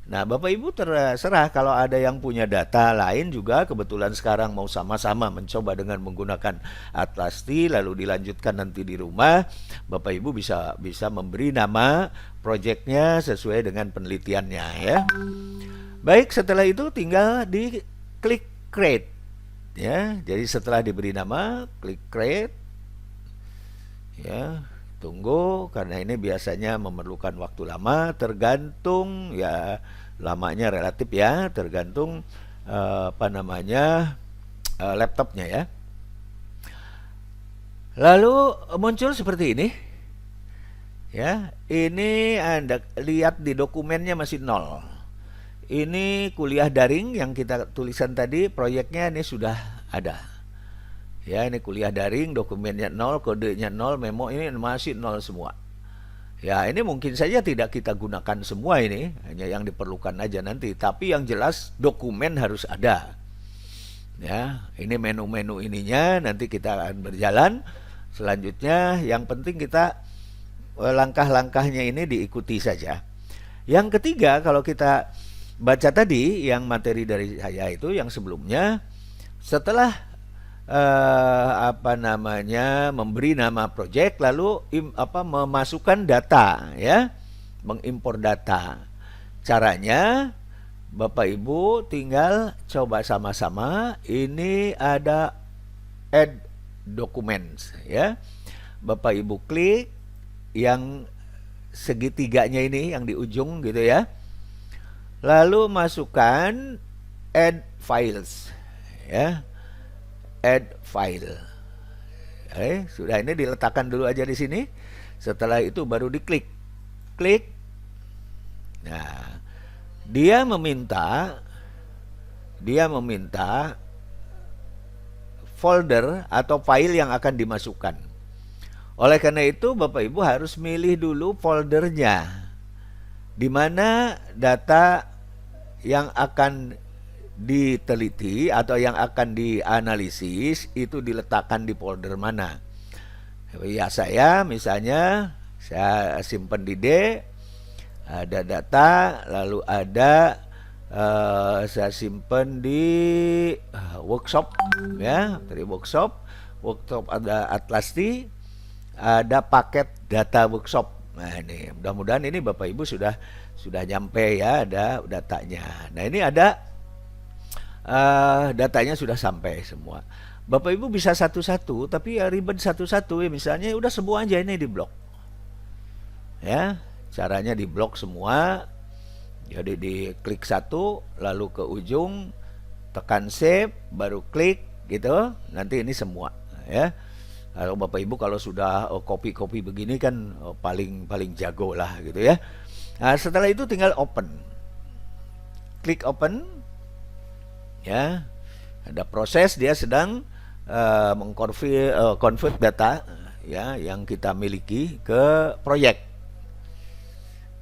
Nah, Bapak Ibu terserah kalau ada yang punya data lain juga, kebetulan sekarang mau sama-sama mencoba dengan menggunakan Atlasti lalu dilanjutkan nanti di rumah, Bapak Ibu bisa memberi nama proyeknya sesuai dengan penelitiannya ya. Baik, setelah itu tinggal di klik create ya. Jadi setelah diberi nama, klik create ya. Tunggu, karena ini biasanya memerlukan waktu lama, tergantung ya, lamanya relatif ya, tergantung laptopnya ya. Lalu muncul seperti ini ya. Ini Anda lihat di dokumennya masih 0. Ini kuliah daring yang kita tulisan tadi, proyeknya ini sudah ada. Ya, ini kuliah daring, dokumennya 0, kodenya 0, memo ini masih 0 semua. Ya, ini mungkin saja tidak kita gunakan semua ini, hanya yang diperlukan aja nanti. Tapi yang jelas dokumen harus ada. Ya, ini menu-menu ininya, nanti kita akan berjalan. Selanjutnya, yang penting kita langkah-langkahnya ini diikuti saja. Yang ketiga, kalau kita baca tadi, yang materi dari saya itu, yang sebelumnya, setelah memberi nama project, lalu memasukkan data ya, mengimpor data. Caranya Bapak Ibu tinggal coba sama-sama. Ini ada add documents ya. Bapak Ibu klik yang segitiganya ini yang di ujung gitu ya. Lalu masukkan add files ya. Add file. Sudah, ini diletakkan dulu aja di sini. Setelah itu baru diklik. Klik. Nah, dia meminta folder atau file yang akan dimasukkan. Oleh karena itu Bapak Ibu harus milih dulu foldernya, di mana data yang akan diteliti atau yang akan dianalisis itu diletakkan di folder mana. Ya, saya misalnya saya simpan di D, ada data, lalu ada saya simpan di workshop ya, dari workshop ada Atlasti, ada paket data workshop. Nah, ini mudah-mudahan ini Bapak Ibu sudah nyampe ya, ada datanya. Nah, ini ada datanya sudah sampai semua. Bapak Ibu bisa satu-satu, tapi ya ribet satu-satu ya. Misalnya udah semua aja ini di blok ya, caranya di blok semua. Jadi diklik satu, lalu ke ujung tekan save, baru klik gitu, nanti ini semua ya. Kalau Bapak Ibu kalau sudah copy begini kan paling jago lah gitu ya. Nah, setelah itu tinggal open, klik open ya. Ada proses, dia sedang convert data ya yang kita miliki ke proyek.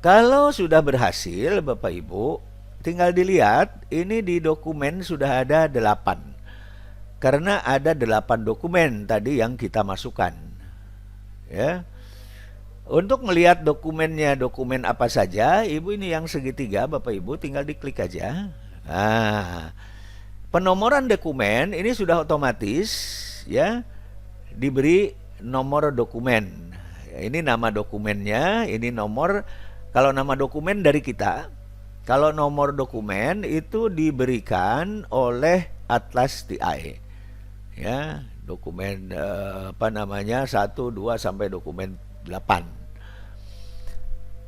Kalau sudah berhasil Bapak Ibu, tinggal dilihat ini di dokumen sudah ada 8. Karena ada 8 dokumen tadi yang kita masukkan. Ya. Untuk melihat dokumennya, dokumen apa saja, Ibu ini yang segitiga Bapak Ibu tinggal diklik aja. Nah, penomoran dokumen ini sudah otomatis ya, diberi nomor dokumen. Ini nama dokumennya, ini nomor. Kalau nama dokumen dari kita, kalau nomor dokumen itu diberikan oleh Atlas TI. Ya, dokumen 1, 2 sampai dokumen 8.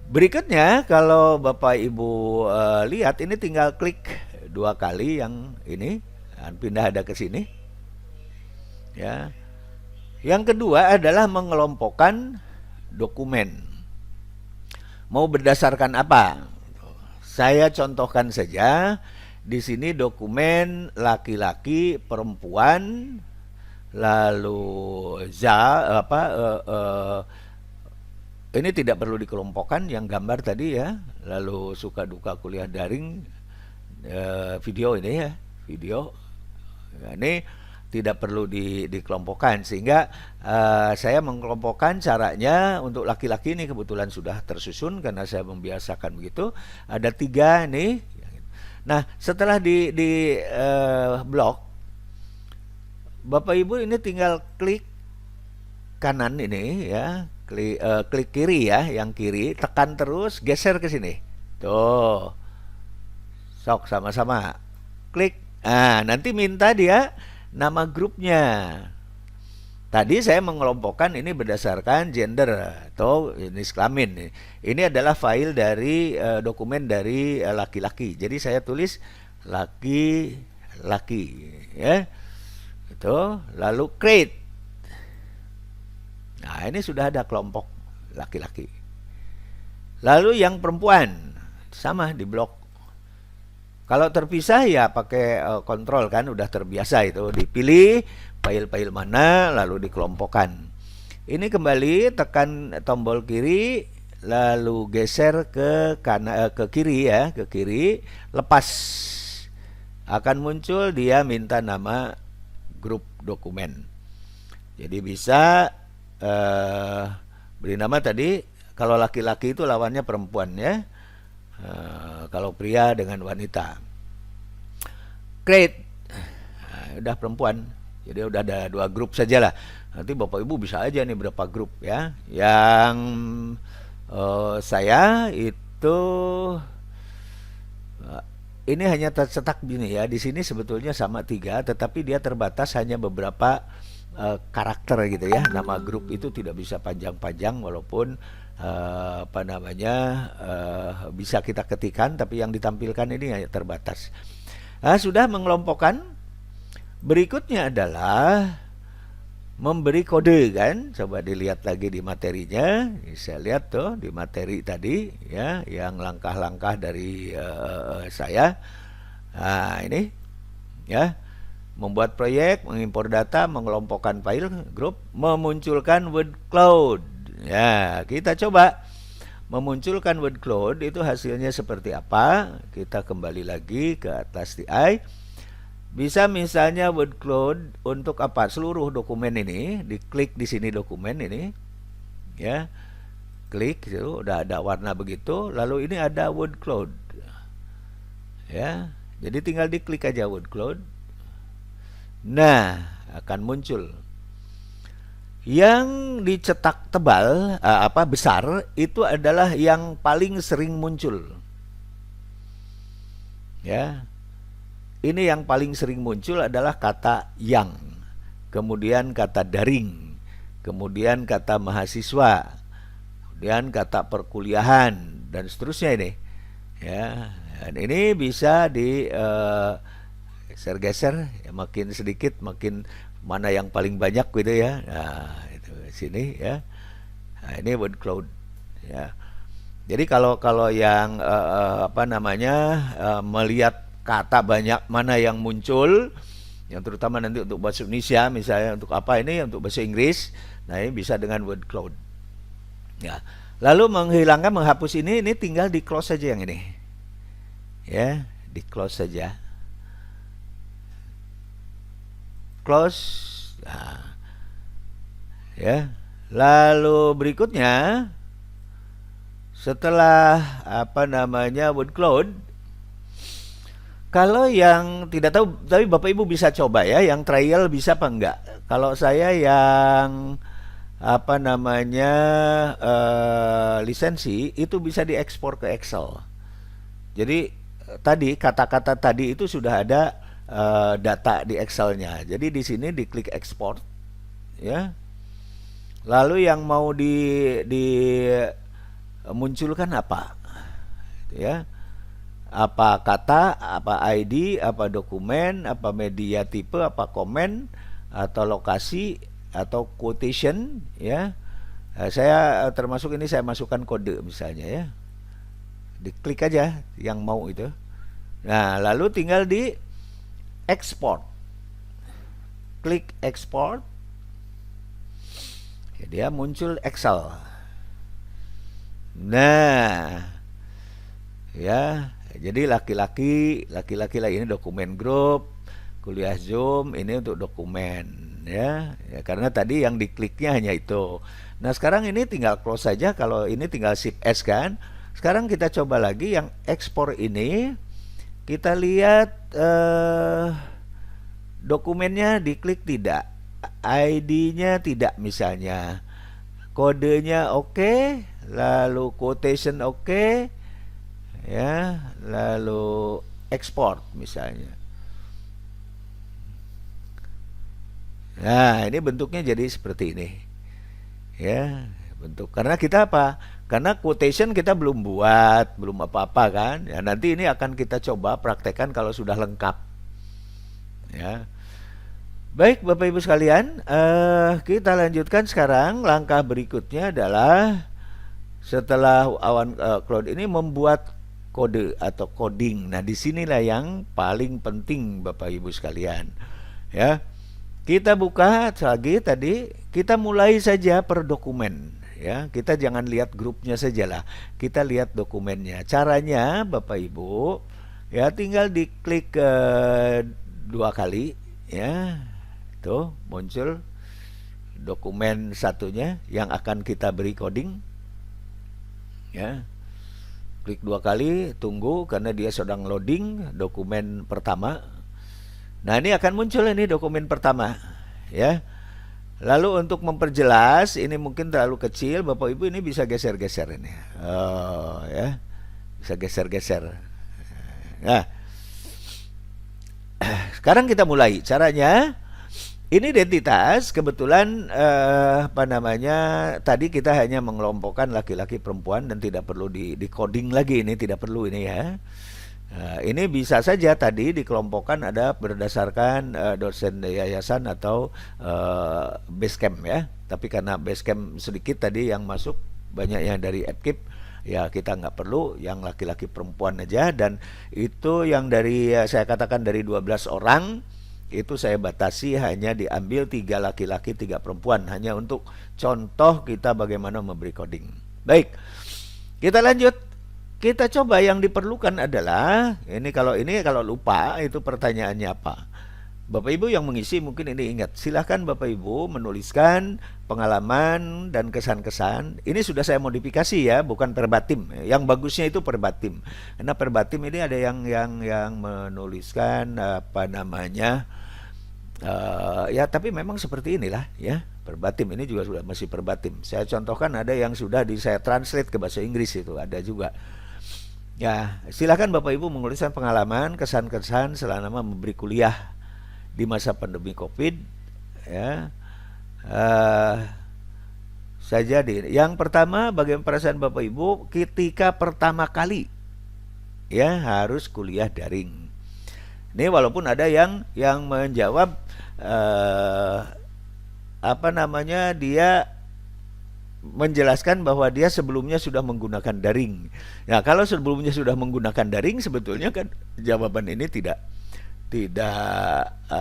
Berikutnya kalau Bapak Ibu lihat ini tinggal klik 2 kali yang ini, pindah ada ke sini. Ya. Yang kedua adalah mengelompokkan dokumen. Mau berdasarkan apa? Saya contohkan saja. Di sini dokumen laki-laki, perempuan, lalu Ini tidak perlu dikelompokkan yang gambar tadi ya, lalu suka duka kuliah daring, video ini ya, video. Ya, ini tidak perlu dikelompokkan, sehingga saya mengelompokkan caranya untuk laki-laki ini kebetulan sudah tersusun karena saya membiasakan begitu. Ada 3 nih. Nah, setelah di blok, Bapak Ibu ini tinggal klik kanan ini ya, klik kiri ya, yang kiri, tekan terus, geser ke sini. Tuh. Sok sama-sama. Klik. Nah, nanti minta dia nama grupnya. Tadi saya mengelompokkan ini berdasarkan gender atau jenis kelamin. Ini adalah file dari dokumen dari laki-laki. Jadi saya tulis laki-laki ya. Itu lalu create. Nah, ini sudah ada kelompok laki-laki. Lalu yang perempuan sama di blok. Kalau terpisah ya pakai kontrol kan, udah terbiasa itu, dipilih file-file mana lalu dikelompokkan. Ini kembali tekan tombol kiri lalu geser ke kanan, ke kiri ya, ke kiri, lepas. Akan muncul dia minta nama grup dokumen. Jadi bisa beri nama tadi, kalau laki-laki itu lawannya perempuan ya. Kalau pria dengan wanita. Create. Udah perempuan. Jadi udah ada 2 grup saja lah. Nanti Bapak Ibu bisa aja nih berapa grup ya. Yang saya itu ini hanya tercetak gini ya. Di sini sebetulnya sama 3, tetapi dia terbatas hanya beberapa karakter gitu ya. Nama grup itu tidak bisa panjang-panjang, walaupun bisa kita ketikkan, tapi yang ditampilkan ini hanya terbatas. Nah, sudah mengelompokkan. Berikutnya adalah memberi kode kan. Coba dilihat lagi di materinya. Saya lihat tuh di materi tadi ya, yang langkah-langkah dari saya. Nah, ini ya. Membuat proyek, mengimpor data, mengelompokkan file, grup, memunculkan word cloud. Ya, kita coba memunculkan word cloud itu hasilnya seperti apa. Kita kembali lagi ke Atlas TI. Bisa misalnya word cloud untuk apa? Seluruh dokumen ini, diklik di sini dokumen ini. Ya. Klik itu udah ada warna begitu, lalu ini ada word cloud. Ya. Jadi tinggal diklik aja word cloud. Nah, akan muncul. Yang dicetak tebal, besar, itu adalah yang paling sering muncul. Ya. Ini yang paling sering muncul adalah kata yang, kemudian kata daring, kemudian kata mahasiswa, kemudian kata perkuliahan, dan seterusnya ini. Ya, dan ini bisa di geser-geser ya, makin sedikit makin mana yang paling banyak gitu ya. Nah, itu sini ya. Nah, ini word cloud ya. Jadi kalau yang melihat kata banyak mana yang muncul, yang terutama nanti untuk bahasa Indonesia misalnya, untuk apa ini, untuk bahasa Inggris, nah ini bisa dengan word cloud. Ya. Lalu menghilangkan, menghapus ini tinggal di close saja yang ini. Ya, di close saja. Close. Nah. Ya. Lalu berikutnya setelah word cloud, kalau yang tidak tahu, tapi Bapak Ibu bisa coba ya, yang trial bisa apa enggak. Kalau saya yang lisensi itu bisa diekspor ke Excel. Jadi tadi kata-kata tadi itu sudah ada data di Excelnya. Jadi di sini diklik export, ya. Lalu yang mau munculkan apa, ya? Apa kata, apa ID, apa dokumen, apa media tipe, apa komen, atau lokasi, atau quotation, ya. Saya termasuk ini, saya masukkan kode misalnya ya. Diklik aja yang mau itu. Nah, lalu tinggal di export. Klik export. Ya, dia muncul Excel. Nah, ya. Jadi laki-laki lah ini dokumen grup, kuliah Zoom ini untuk dokumen ya. Ya karena tadi yang dikliknya hanya itu. Nah, sekarang ini tinggal close saja kalau ini tinggal Shift S kan. Sekarang kita coba lagi yang ekspor ini. Kita lihat dokumennya diklik tidak. ID-nya tidak misalnya. Kodenya oke, lalu quotation oke, ya, lalu export misalnya. Nah, ini bentuknya jadi seperti ini. Ya, bentuk. Karena kita apa? Karena quotation kita belum buat, belum apa-apa kan. Ya, nanti ini akan kita coba praktekkan kalau sudah lengkap. Ya. Baik, Bapak Ibu sekalian, kita lanjutkan sekarang. Langkah berikutnya adalah setelah awan cloud ini membuat kode atau coding. Nah, disinilah yang paling penting, Bapak Ibu sekalian. Ya, kita buka lagi tadi, kita mulai saja per dokumen. Ya, kita jangan lihat grupnya sajalah, kita lihat dokumennya. Caranya, Bapak Ibu, ya tinggal diklik 2 kali, ya. Tuh muncul dokumen satunya yang akan kita beri coding ya. Klik 2 kali, tunggu karena dia sedang loading dokumen pertama. Nah, ini akan muncul ini dokumen pertama ya. Lalu untuk memperjelas, ini mungkin terlalu kecil, Bapak Ibu ini bisa geser-geser ini. Oh ya, bisa geser-geser. Nah, sekarang kita mulai caranya. Ini identitas kebetulan apa namanya, tadi kita hanya mengelompokkan laki-laki perempuan dan tidak perlu di coding lagi, ini tidak perlu ini ya. Ini bisa saja tadi dikelompokkan ada berdasarkan dosen yayasan atau Basecamp ya. Tapi karena Basecamp sedikit tadi yang masuk, banyak yang dari AppKeep, ya kita nggak perlu yang laki-laki perempuan aja. Dan itu yang dari saya katakan dari 12 orang itu saya batasi hanya diambil 3 laki-laki 3 perempuan, hanya untuk contoh kita bagaimana memberi coding. Baik, kita lanjut. Kita coba yang diperlukan adalah ini kalau lupa itu pertanyaannya apa. Bapak Ibu yang mengisi mungkin ini ingat. Silahkan Bapak Ibu menuliskan pengalaman dan kesan-kesan. Ini sudah saya modifikasi ya, bukan verbatim. Yang bagusnya itu verbatim. Karena verbatim ini ada yang menuliskan apa namanya. Ya tapi memang seperti inilah ya. Verbatim ini juga sudah masih verbatim. Saya contohkan ada yang sudah saya translate ke bahasa Inggris, itu ada juga. Ya, silakan Bapak Ibu menuliskan pengalaman, kesan-kesan selama memberi kuliah di masa pandemi Covid ya. Yang pertama, bagaimana perasaan Bapak Ibu ketika pertama kali ya harus kuliah daring. Ini walaupun ada yang menjawab apa namanya, dia menjelaskan bahwa dia sebelumnya sudah menggunakan daring. Nah, kalau sebelumnya sudah menggunakan daring, sebetulnya kan jawaban ini tidak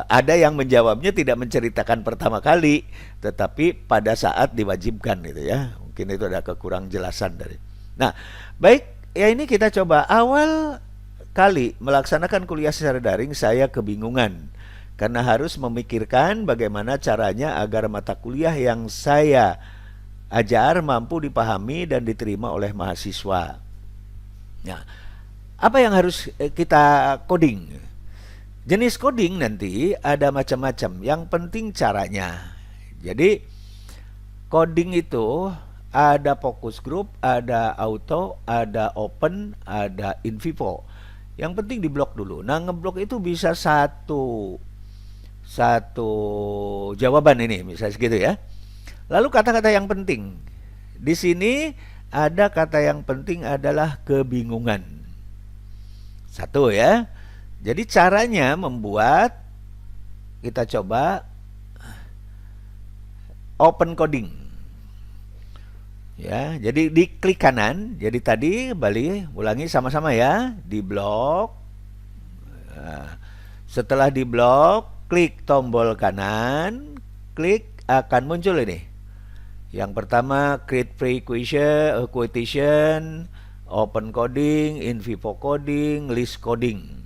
ada yang menjawabnya tidak menceritakan pertama kali, tetapi pada saat diwajibkan gitu ya. Mungkin itu ada kekurang jelasan dari. Nah, baik, ya ini kita coba. Awal kali melaksanakan kuliah secara daring saya kebingungan karena harus memikirkan bagaimana caranya agar mata kuliah yang saya ajar mampu dipahami dan diterima oleh mahasiswa. Nah, apa yang harus kita coding? Jenis coding nanti ada macam-macam. Yang penting caranya. Jadi coding itu ada focus group, ada auto, ada open, ada in vivo. Yang penting diblok dulu. Nah, ngeblok itu bisa satu jawaban ini, misalnya segitu ya. Lalu kata-kata yang penting. Di sini ada kata yang penting adalah kebingungan. Satu ya. Jadi caranya membuat, kita coba open coding. Ya, jadi diklik kanan. Jadi tadi ulangi sama-sama ya, di blok. Nah, setelah di blok, klik tombol kanan, klik, akan muncul ini. Yang pertama create pre-quotation, quotation, open coding, in vivo coding, list coding.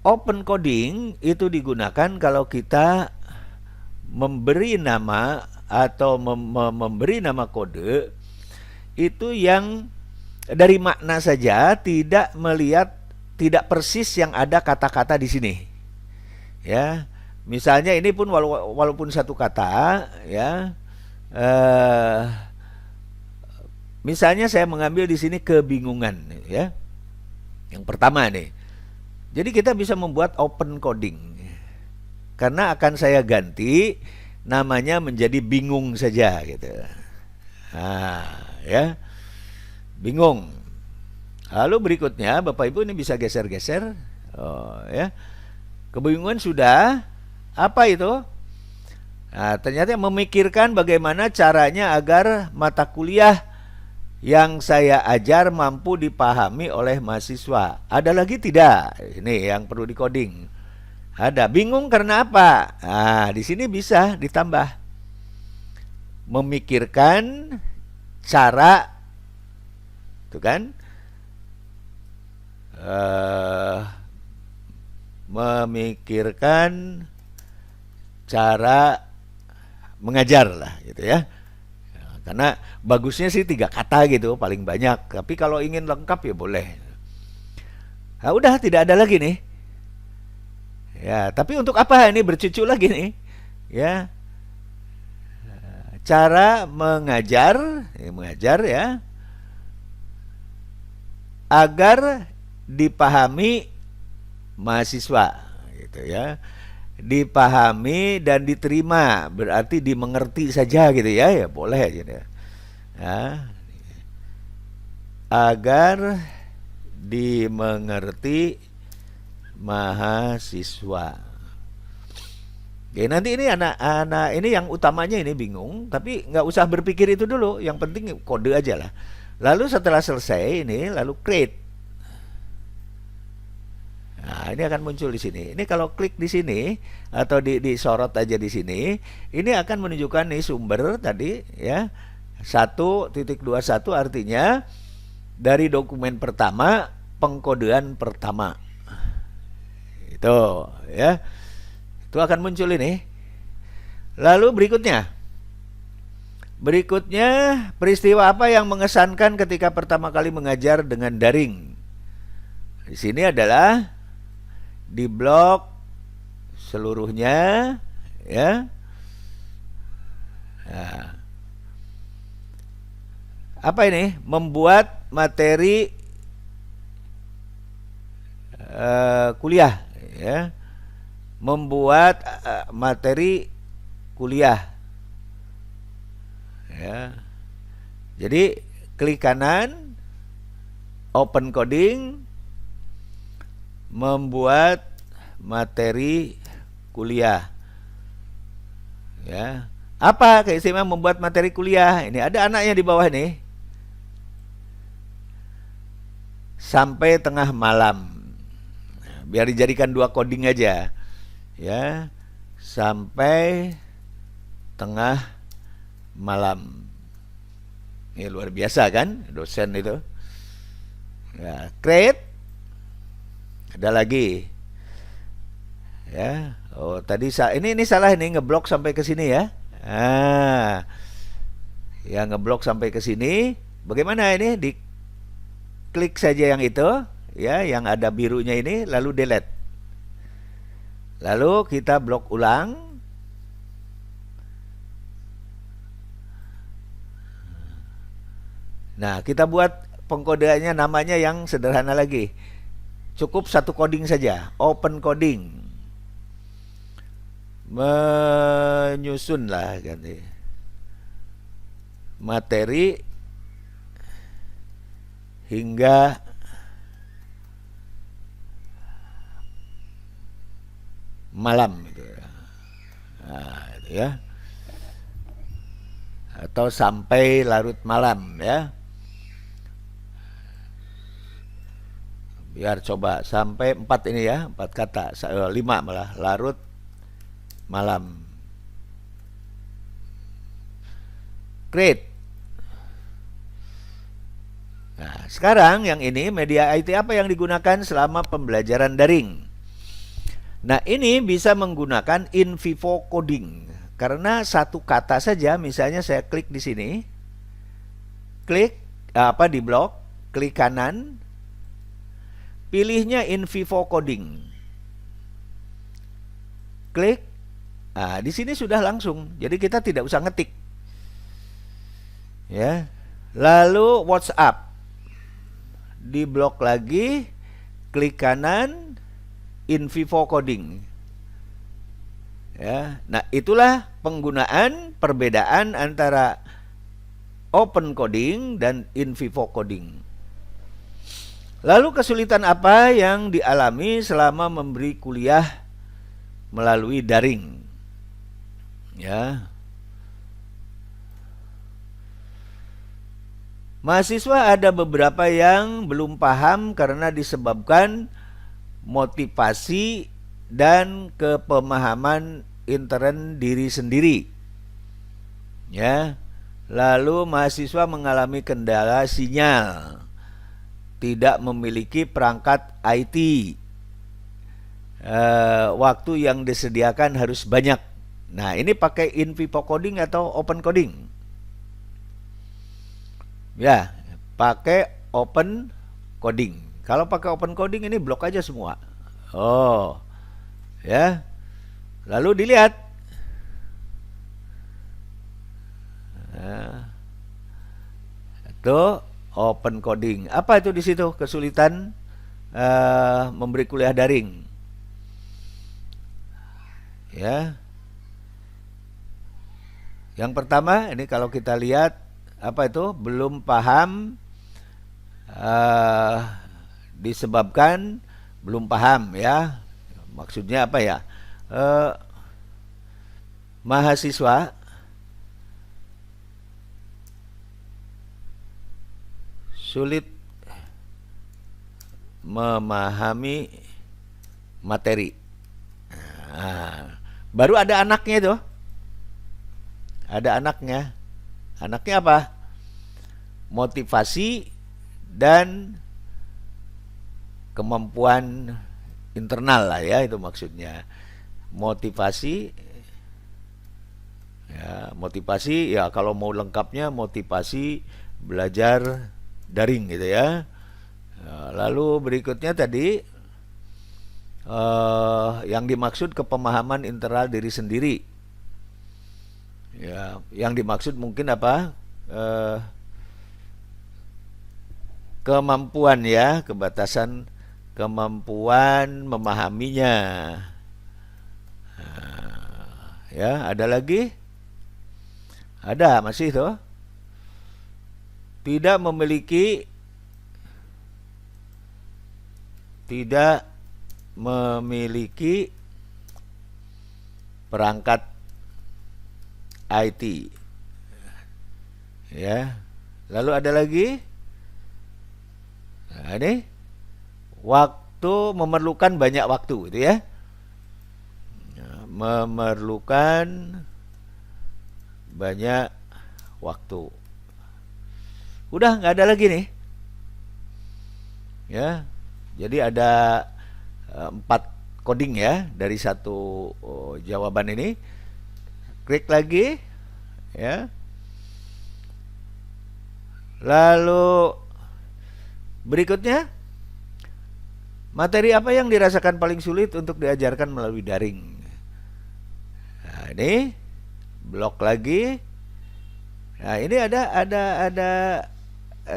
Open coding itu digunakan kalau kita memberi nama atau memberi nama kode itu yang dari makna saja, tidak melihat, tidak persis yang ada kata-kata di sini. Ya, misalnya ini pun walaupun satu kata, ya. Misalnya saya mengambil di sini kebingungan, ya. Yang pertama nih. Jadi kita bisa membuat open coding. Karena akan saya ganti namanya menjadi bingung saja gitu. Nah, ya. Bingung. Lalu berikutnya Bapak Ibu ini bisa geser-geser. Oh, ya. Kebingungan sudah. Apa itu? Nah, ternyata memikirkan bagaimana caranya agar mata kuliah yang saya ajar mampu dipahami oleh mahasiswa. Ada lagi tidak? Ini yang perlu dikoding. Ada. Bingung karena apa? Nah, di sini bisa ditambah. Memikirkan cara, itu kan? Memikirkan cara mengajar lah, gitu ya. Karena bagusnya sih 3 kata gitu paling banyak. Tapi kalau ingin lengkap ya boleh. Nah, udah tidak ada lagi nih. Ya, tapi untuk apa ini bercucu lagi nih? Ya, cara mengajar ya, agar dipahami mahasiswa, gitu ya. Dipahami dan diterima, berarti dimengerti saja gitu ya, ya boleh gitu ya. Agar dimengerti mahasiswa. Oke, nanti ini anak-anak ini yang utamanya ini bingung, tapi nggak usah berpikir itu dulu, yang penting kode aja lah. Lalu setelah selesai ini lalu create. Nah, ini akan muncul di sini. Ini kalau klik di sini atau disorot aja di sini, ini akan menunjukkan nih sumber tadi ya. 1.21 artinya dari dokumen pertama, pengkodean pertama. Itu ya. Itu akan muncul ini. Lalu berikutnya peristiwa apa yang mengesankan ketika pertama kali mengajar dengan daring? Di sini adalah di blok seluruhnya ya. Nah, apa ini? Membuat materi kuliah ya. Membuat materi kuliah ya. Jadi klik kanan, open coding, membuat materi kuliah ya. Apa keistimewaan membuat materi kuliah? Ini ada anaknya di bawah nih. Sampai tengah malam. Biar dijadikan 2 coding aja ya. Sampai tengah malam. Ini luar biasa kan dosen itu ya. Create. Ada lagi ya. Oh, tadi ini salah, ini ngeblok sampai ke sini ya. Ah, ya ngeblok sampai ke sini. Bagaimana ini? Diklik saja yang itu ya, yang ada birunya ini, lalu delete. Lalu kita blok ulang. Nah, kita buat pengkodeannya, namanya yang sederhana lagi. Cukup 1 coding saja, open coding. Menyusun lah ganti. Materi hingga malam gitu ya. Nah, itu ya. Atau sampai larut malam ya. Biar coba sampai 4 ini ya, 4 kata, 5 malah, larut malam. create. Nah, sekarang yang ini media IT apa yang digunakan selama pembelajaran daring? Nah, ini bisa menggunakan in vivo coding. Karena satu kata saja, misalnya saya klik di sini, klik di blok, klik kanan, pilihnya in vivo coding. Klik. Nah, di sini sudah langsung. Jadi kita tidak usah ngetik. Ya. Lalu WhatsApp. Di blok lagi, klik kanan, in vivo coding. Ya. Nah, itulah penggunaan perbedaan antara open coding dan in vivo coding. Lalu kesulitan apa yang dialami selama memberi kuliah melalui daring? Ya. Mahasiswa ada beberapa yang belum paham karena disebabkan motivasi dan kepemahaman intern diri sendiri. Ya. Lalu mahasiswa mengalami kendala sinyal, tidak memiliki perangkat IT, waktu yang disediakan harus banyak. Nah, ini pakai in vivo coding atau open coding? Ya, pakai open coding. Kalau pakai open coding ini blok aja semua. Oh, ya. Lalu dilihat. Nah, itu open coding. Apa itu di situ kesulitan memberi kuliah daring? Ya. Yang pertama, ini kalau kita lihat apa itu? Belum paham, disebabkan belum paham, ya. Maksudnya apa ya? Mahasiswa sulit memahami materi. Nah, baru ada anaknya itu. Ada anaknya. Anaknya apa? Motivasi dan kemampuan internal lah, ya, itu maksudnya. Motivasi, ya, motivasi ya, kalau mau lengkapnya motivasi belajar daring gitu ya. Lalu berikutnya tadi yang dimaksud kepemahaman internal diri sendiri. Ya, yang dimaksud mungkin apa? Kemampuan, ya, kebatasan kemampuan memahaminya. Ya, ada lagi? Ada, masih tuh. Tidak memiliki perangkat IT. Ya. Lalu ada lagi? Nah, ini waktu, memerlukan banyak waktu, itu ya. Memerlukan banyak waktu. Udah nggak ada lagi nih. Ya. Jadi ada 4 coding ya dari satu jawaban ini. Klik lagi, ya. Lalu berikutnya, materi apa yang dirasakan paling sulit untuk diajarkan melalui daring? Nah, ini blok lagi. Nah, ini ada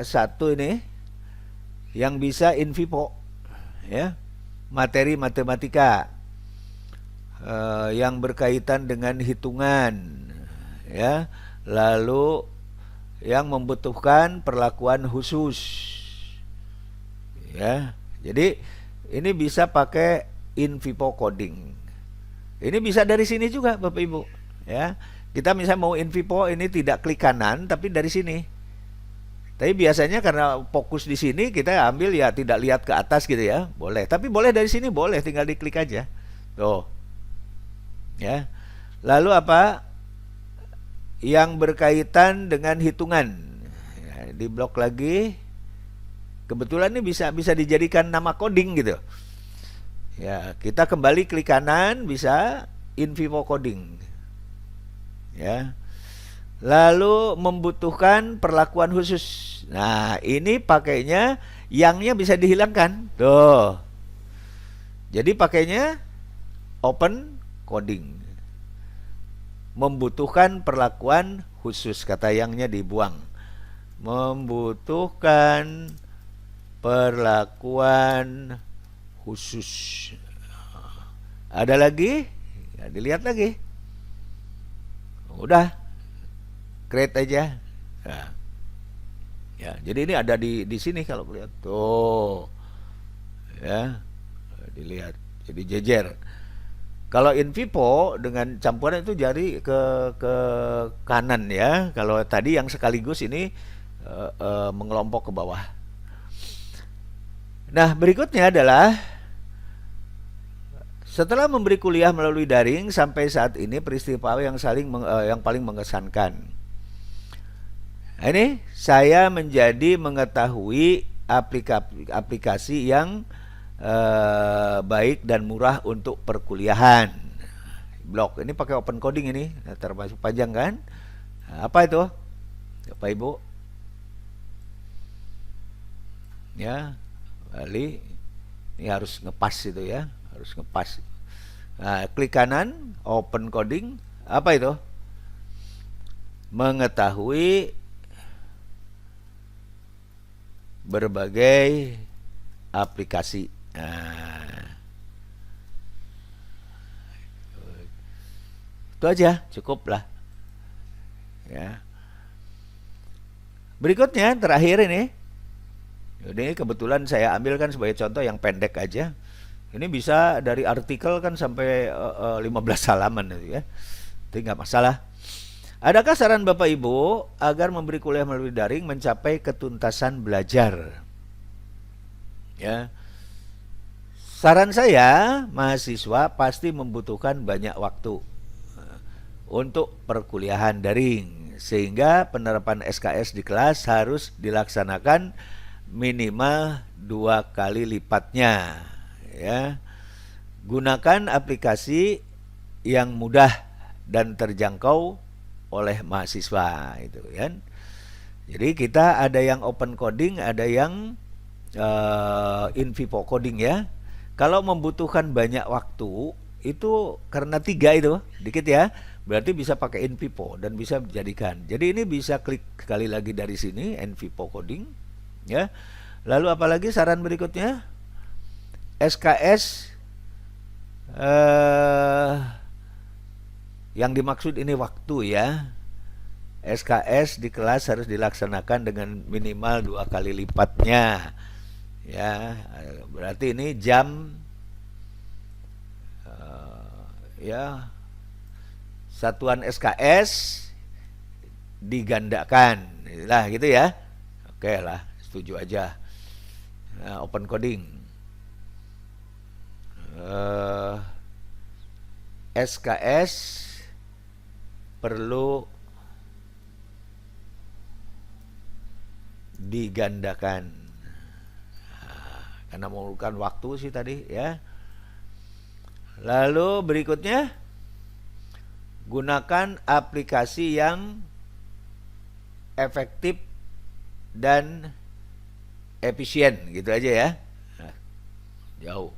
satu ini yang bisa in vivo, ya, materi matematika yang berkaitan dengan hitungan, ya, lalu yang membutuhkan perlakuan khusus, ya. Jadi ini bisa pakai in vivo coding. Ini bisa dari sini juga, Bapak Ibu, ya. Kita misalnya mau in vivo, ini tidak klik kanan tapi dari sini. Tapi biasanya karena fokus di sini, kita ambil ya tidak lihat ke atas gitu ya. Boleh, tapi boleh dari sini, boleh, tinggal diklik aja. Tuh. Ya. Lalu apa? yang berkaitan dengan hitungan. Ya, di blok lagi. Kebetulan ini bisa dijadikan nama coding gitu. Ya, kita kembali klik kanan, bisa in vivo coding. Ya. Lalu membutuhkan perlakuan khusus. Nah, ini pakainya yangnya bisa dihilangkan. Tuh. Jadi pakainya open coding. Membutuhkan perlakuan khusus, kata yangnya dibuang. Membutuhkan perlakuan khusus. Ada lagi? Ya, dilihat lagi. Udah, create aja. Nah. Ya, jadi ini ada di sini kalau lihat. Tuh. Ya. Dilihat. Jadi jejer. Kalau in vivo dengan campuran itu jari ke kanan ya. Kalau tadi yang sekaligus ini mengelompok ke bawah. Nah, berikutnya adalah setelah memberi kuliah melalui daring sampai saat ini peristiwa yang paling mengesankan. Nah, ini saya menjadi mengetahui aplikasi yang baik dan murah untuk perkuliahan. Blok ini pakai open coding ini, termasuk panjang kan? Nah, apa itu, Bapak Ibu? Ya, kali ini harus ngepas itu ya, harus ngepas. Nah, klik kanan, open coding, apa itu? Mengetahui berbagai aplikasi. Nah, itu aja, cukup lah. Ya. Berikutnya, terakhir ini. Ini kebetulan saya ambilkan sebagai contoh yang pendek aja. Ini bisa dari artikel kan sampai 15 halaman itu ya. Itu nggak masalah. Adakah saran Bapak Ibu agar memberi kuliah melalui daring mencapai ketuntasan belajar? Ya. Saran saya, mahasiswa pasti membutuhkan banyak waktu untuk perkuliahan daring, sehingga penerapan SKS di kelas harus dilaksanakan minimal 2 kali lipatnya. Ya. Gunakan aplikasi yang mudah dan terjangkau oleh mahasiswa itu kan. Jadi kita ada yang open coding, ada yang in vivo coding ya. Kalau membutuhkan banyak waktu itu karena 3 itu dikit ya, berarti bisa pakai in vivo dan bisa dijadikan. Jadi ini bisa klik sekali lagi dari sini in vivo coding ya. Lalu apalagi saran berikutnya? SKS yang dimaksud ini waktu ya. SKS di kelas harus dilaksanakan dengan minimal 2 kali lipatnya. Ya, berarti ini jam ya, satuan SKS digandakan. Lah gitu ya. Oke lah, setuju aja. Nah, open coding. SKS perlu digandakan. Karena memerlukan waktu sih tadi ya. Lalu berikutnya, gunakan aplikasi yang efektif dan efisien, gitu aja ya. Nah, jauh.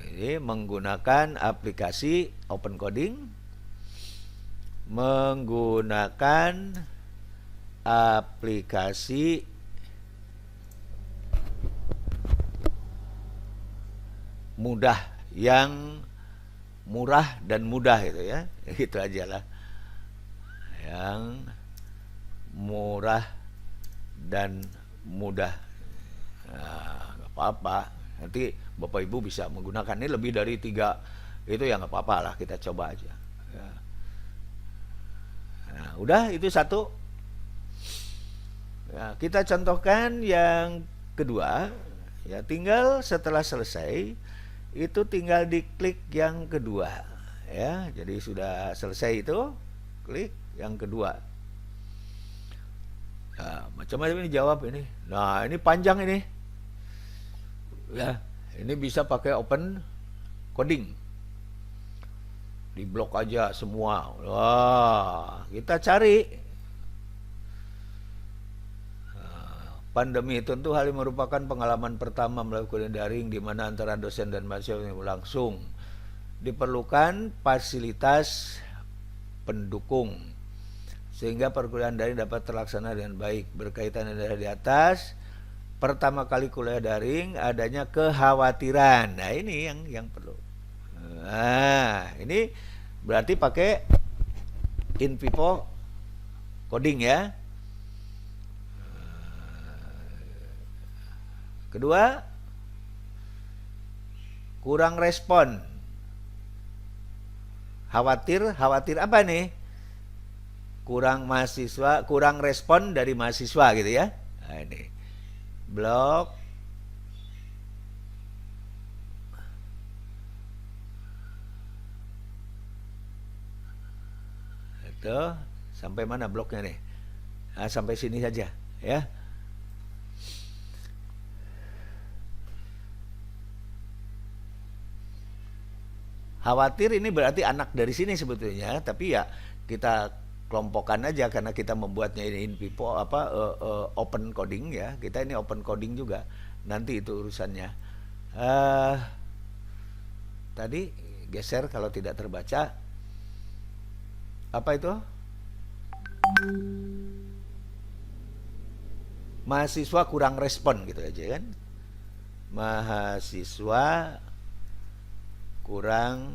Jadi menggunakan aplikasi open coding, menggunakan aplikasi mudah, yang murah dan mudah itu ya. Gitu aja lah. Yang murah dan mudah. Nah, nggak apa-apa. Nanti Bapak Ibu bisa menggunakan ini lebih dari 3 itu ya, nggak apa-apa lah, kita coba aja. Ya. Nah, udah itu satu. Ya, kita contohkan yang kedua. Ya, tinggal setelah selesai itu tinggal diklik yang kedua. Ya, jadi sudah selesai itu. klik yang kedua. Nah, macam-macam ini jawab ini. Nah, ini panjang ini. Ya, ini bisa pakai open coding. Di blok aja semua. Wah, kita cari. Pandemi tentu hal ini merupakan pengalaman pertama melakukan daring di mana antara dosen dan mahasiswa langsung. Diperlukan fasilitas pendukung sehingga perkuliahan daring dapat terlaksana dengan baik. Berkaitan dengan di atas, pertama kali kuliah daring adanya kekhawatiran. Nah, ini yang perlu. Nah, ini berarti pakai in vivo coding ya. Kedua, kurang respon. Khawatir apa nih? Kurang mahasiswa, kurang respon dari mahasiswa gitu ya. Nah, ini blok itu sampai mana bloknya nih? Nah, sampai sini saja ya. Khawatir ini berarti anak dari sini sebetulnya, tapi ya kita kelompokkan aja karena kita membuatnya ini in vivo open coding ya. Kita ini open coding juga. Nanti itu urusannya. Tadi geser kalau tidak terbaca. Apa itu? Mahasiswa kurang respon gitu aja kan. Mahasiswa kurang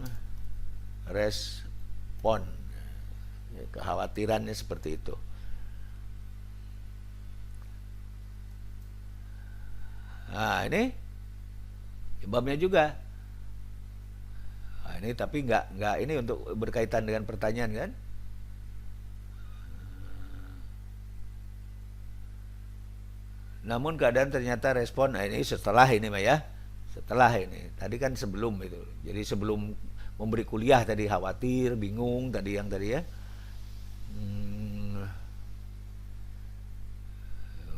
respon. Kekhawatirannya seperti itu. Nah, ini babnya juga. Nah, ini tapi nggak ini untuk berkaitan dengan pertanyaan kan? Namun keadaan ternyata respon. Nah, ini setelah ini Mbak ya. Setelah ini, tadi kan sebelum itu. Jadi sebelum memberi kuliah tadi khawatir, bingung tadi yang tadi ya.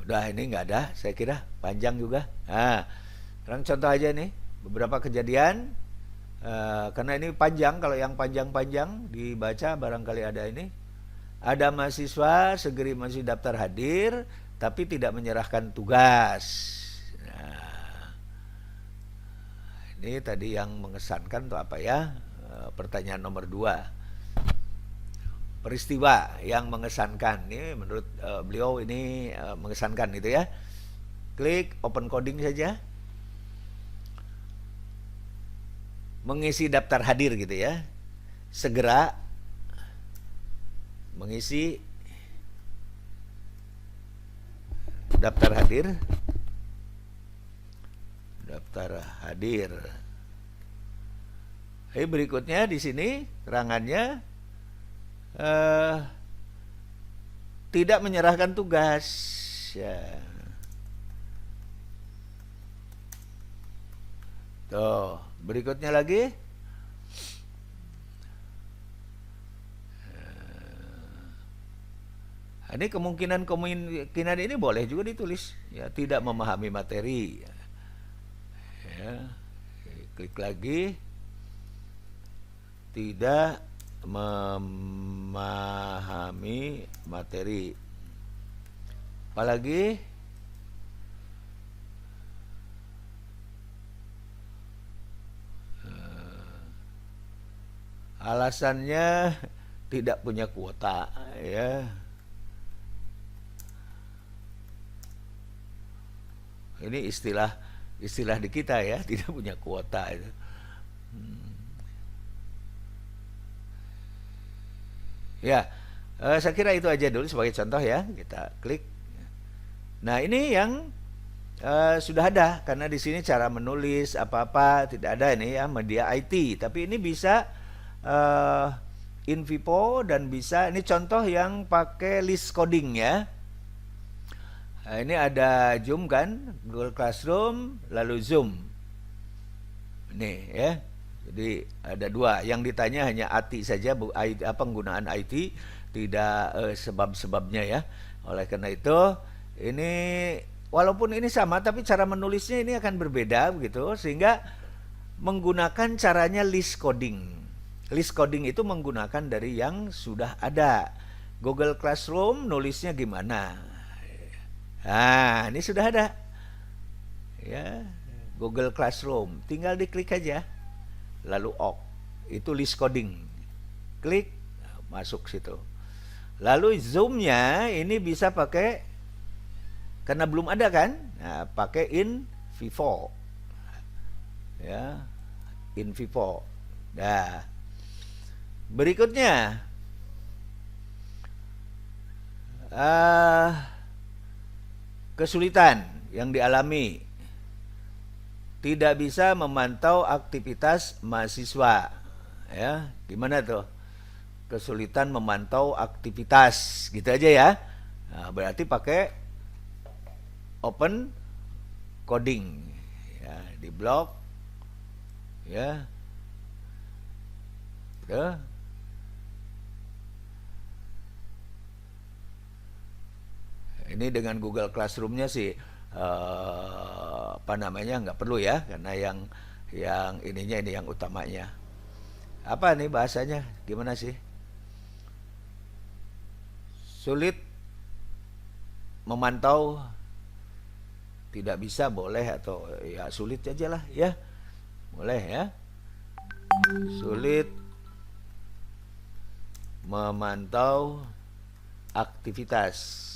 Udah ini nggak ada, saya kira panjang juga. Nah, sekarang contoh aja nih beberapa kejadian. Karena ini panjang, kalau yang panjang-panjang dibaca barangkali ada ini. Ada mahasiswa segeri masih daftar hadir, tapi tidak menyerahkan tugas. Ini tadi yang mengesankan tuh apa ya? Pertanyaan nomor 2. Peristiwa yang mengesankan. Ini menurut beliau ini mengesankan gitu ya. Klik open coding saja. Mengisi daftar hadir gitu ya. Segera mengisi daftar hadir. Daftar hadir. Berikutnya di sini terangannya tidak menyerahkan tugas. Ya. Tuh, berikutnya lagi. Ini kemungkinan ini boleh juga ditulis. Ya, tidak memahami materi. Ya, klik lagi, tidak memahami materi. Apalagi alasannya tidak punya kuota ya. Ini istilah di kita ya, tidak punya kuota itu. Ya, saya kira itu aja dulu sebagai contoh ya. Kita klik. Nah, ini yang sudah ada karena di sini cara menulis apa-apa tidak ada ini ya, media IT. Tapi ini bisa in vivo dan bisa ini contoh yang pakai list coding ya. Nah, ini ada Zoom kan, Google Classroom, lalu Zoom. Ini ya. Jadi ada 2. Yang ditanya hanya ATI saja, penggunaan IT, tidak sebab-sebabnya ya. Oleh karena itu ini walaupun ini sama tapi cara menulisnya ini akan berbeda begitu, sehingga menggunakan caranya list coding. List coding itu menggunakan dari yang sudah ada. Google Classroom nulisnya gimana? Nah, ini sudah ada. Ya, Google Classroom. Tinggal diklik aja. Lalu OK. Itu list coding. Klik, masuk situ. Lalu zoom-nya ini bisa pakai, karena belum ada kan? Nah, pakai in vivo. Ya, in vivo. Nah, berikutnya kesulitan yang dialami, tidak bisa memantau aktivitas mahasiswa. Ya, gimana tuh? Kesulitan memantau aktivitas, gitu aja ya. Nah, berarti pakai open coding. Ya, di blok. Ya. Tuh. Ini dengan Google Classroom-nya sih apa namanya nggak perlu ya, karena yang ininya ini yang utamanya. Apa nih bahasanya? Gimana sih? Sulit memantau, tidak bisa, boleh, atau ya sulit aja lah ya. Boleh ya. Sulit memantau aktivitas.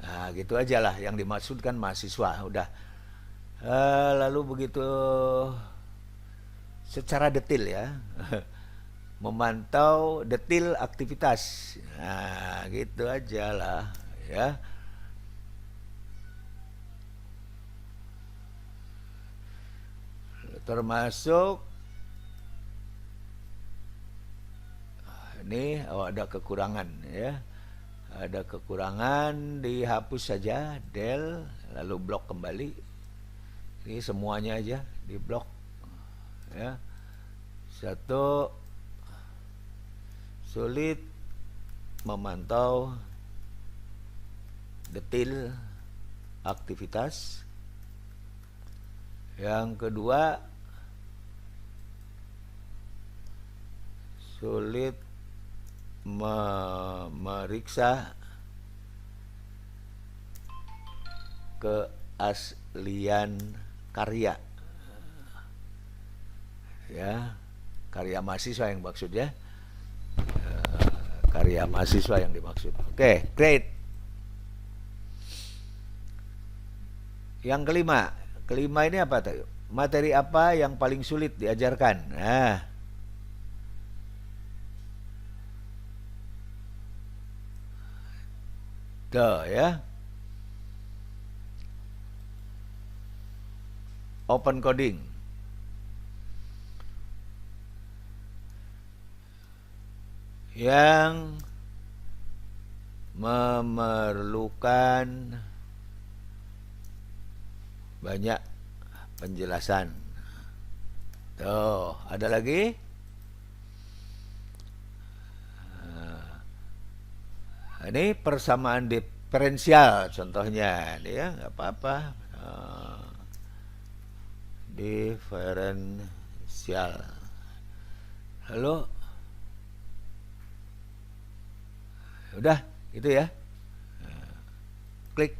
Nah, gitu aja lah yang dimaksudkan mahasiswa. Udah. Lalu begitu secara detail ya. Memantau detail aktivitas. Nah, gitu aja lah ya. Termasuk ini ada kekurangan ya. Ada kekurangan, dihapus saja, del, lalu blok kembali. Ini semuanya aja di blok ya. Satu, sulit memantau detail aktivitas. Yang kedua, sulit memeriksa keaslian karya. Ya, karya mahasiswa yang maksudnya. Karya mahasiswa yang dimaksud. Oke, great. Yang kelima ini apa tuh? Materi apa yang paling sulit diajarkan? Nah, tuh ya. Open coding. Yang memerlukan banyak penjelasan. Tuh, ada lagi? Ini persamaan diferensial contohnya, ini ya nggak apa-apa. Diferensial. Lalu, udah itu ya. Klik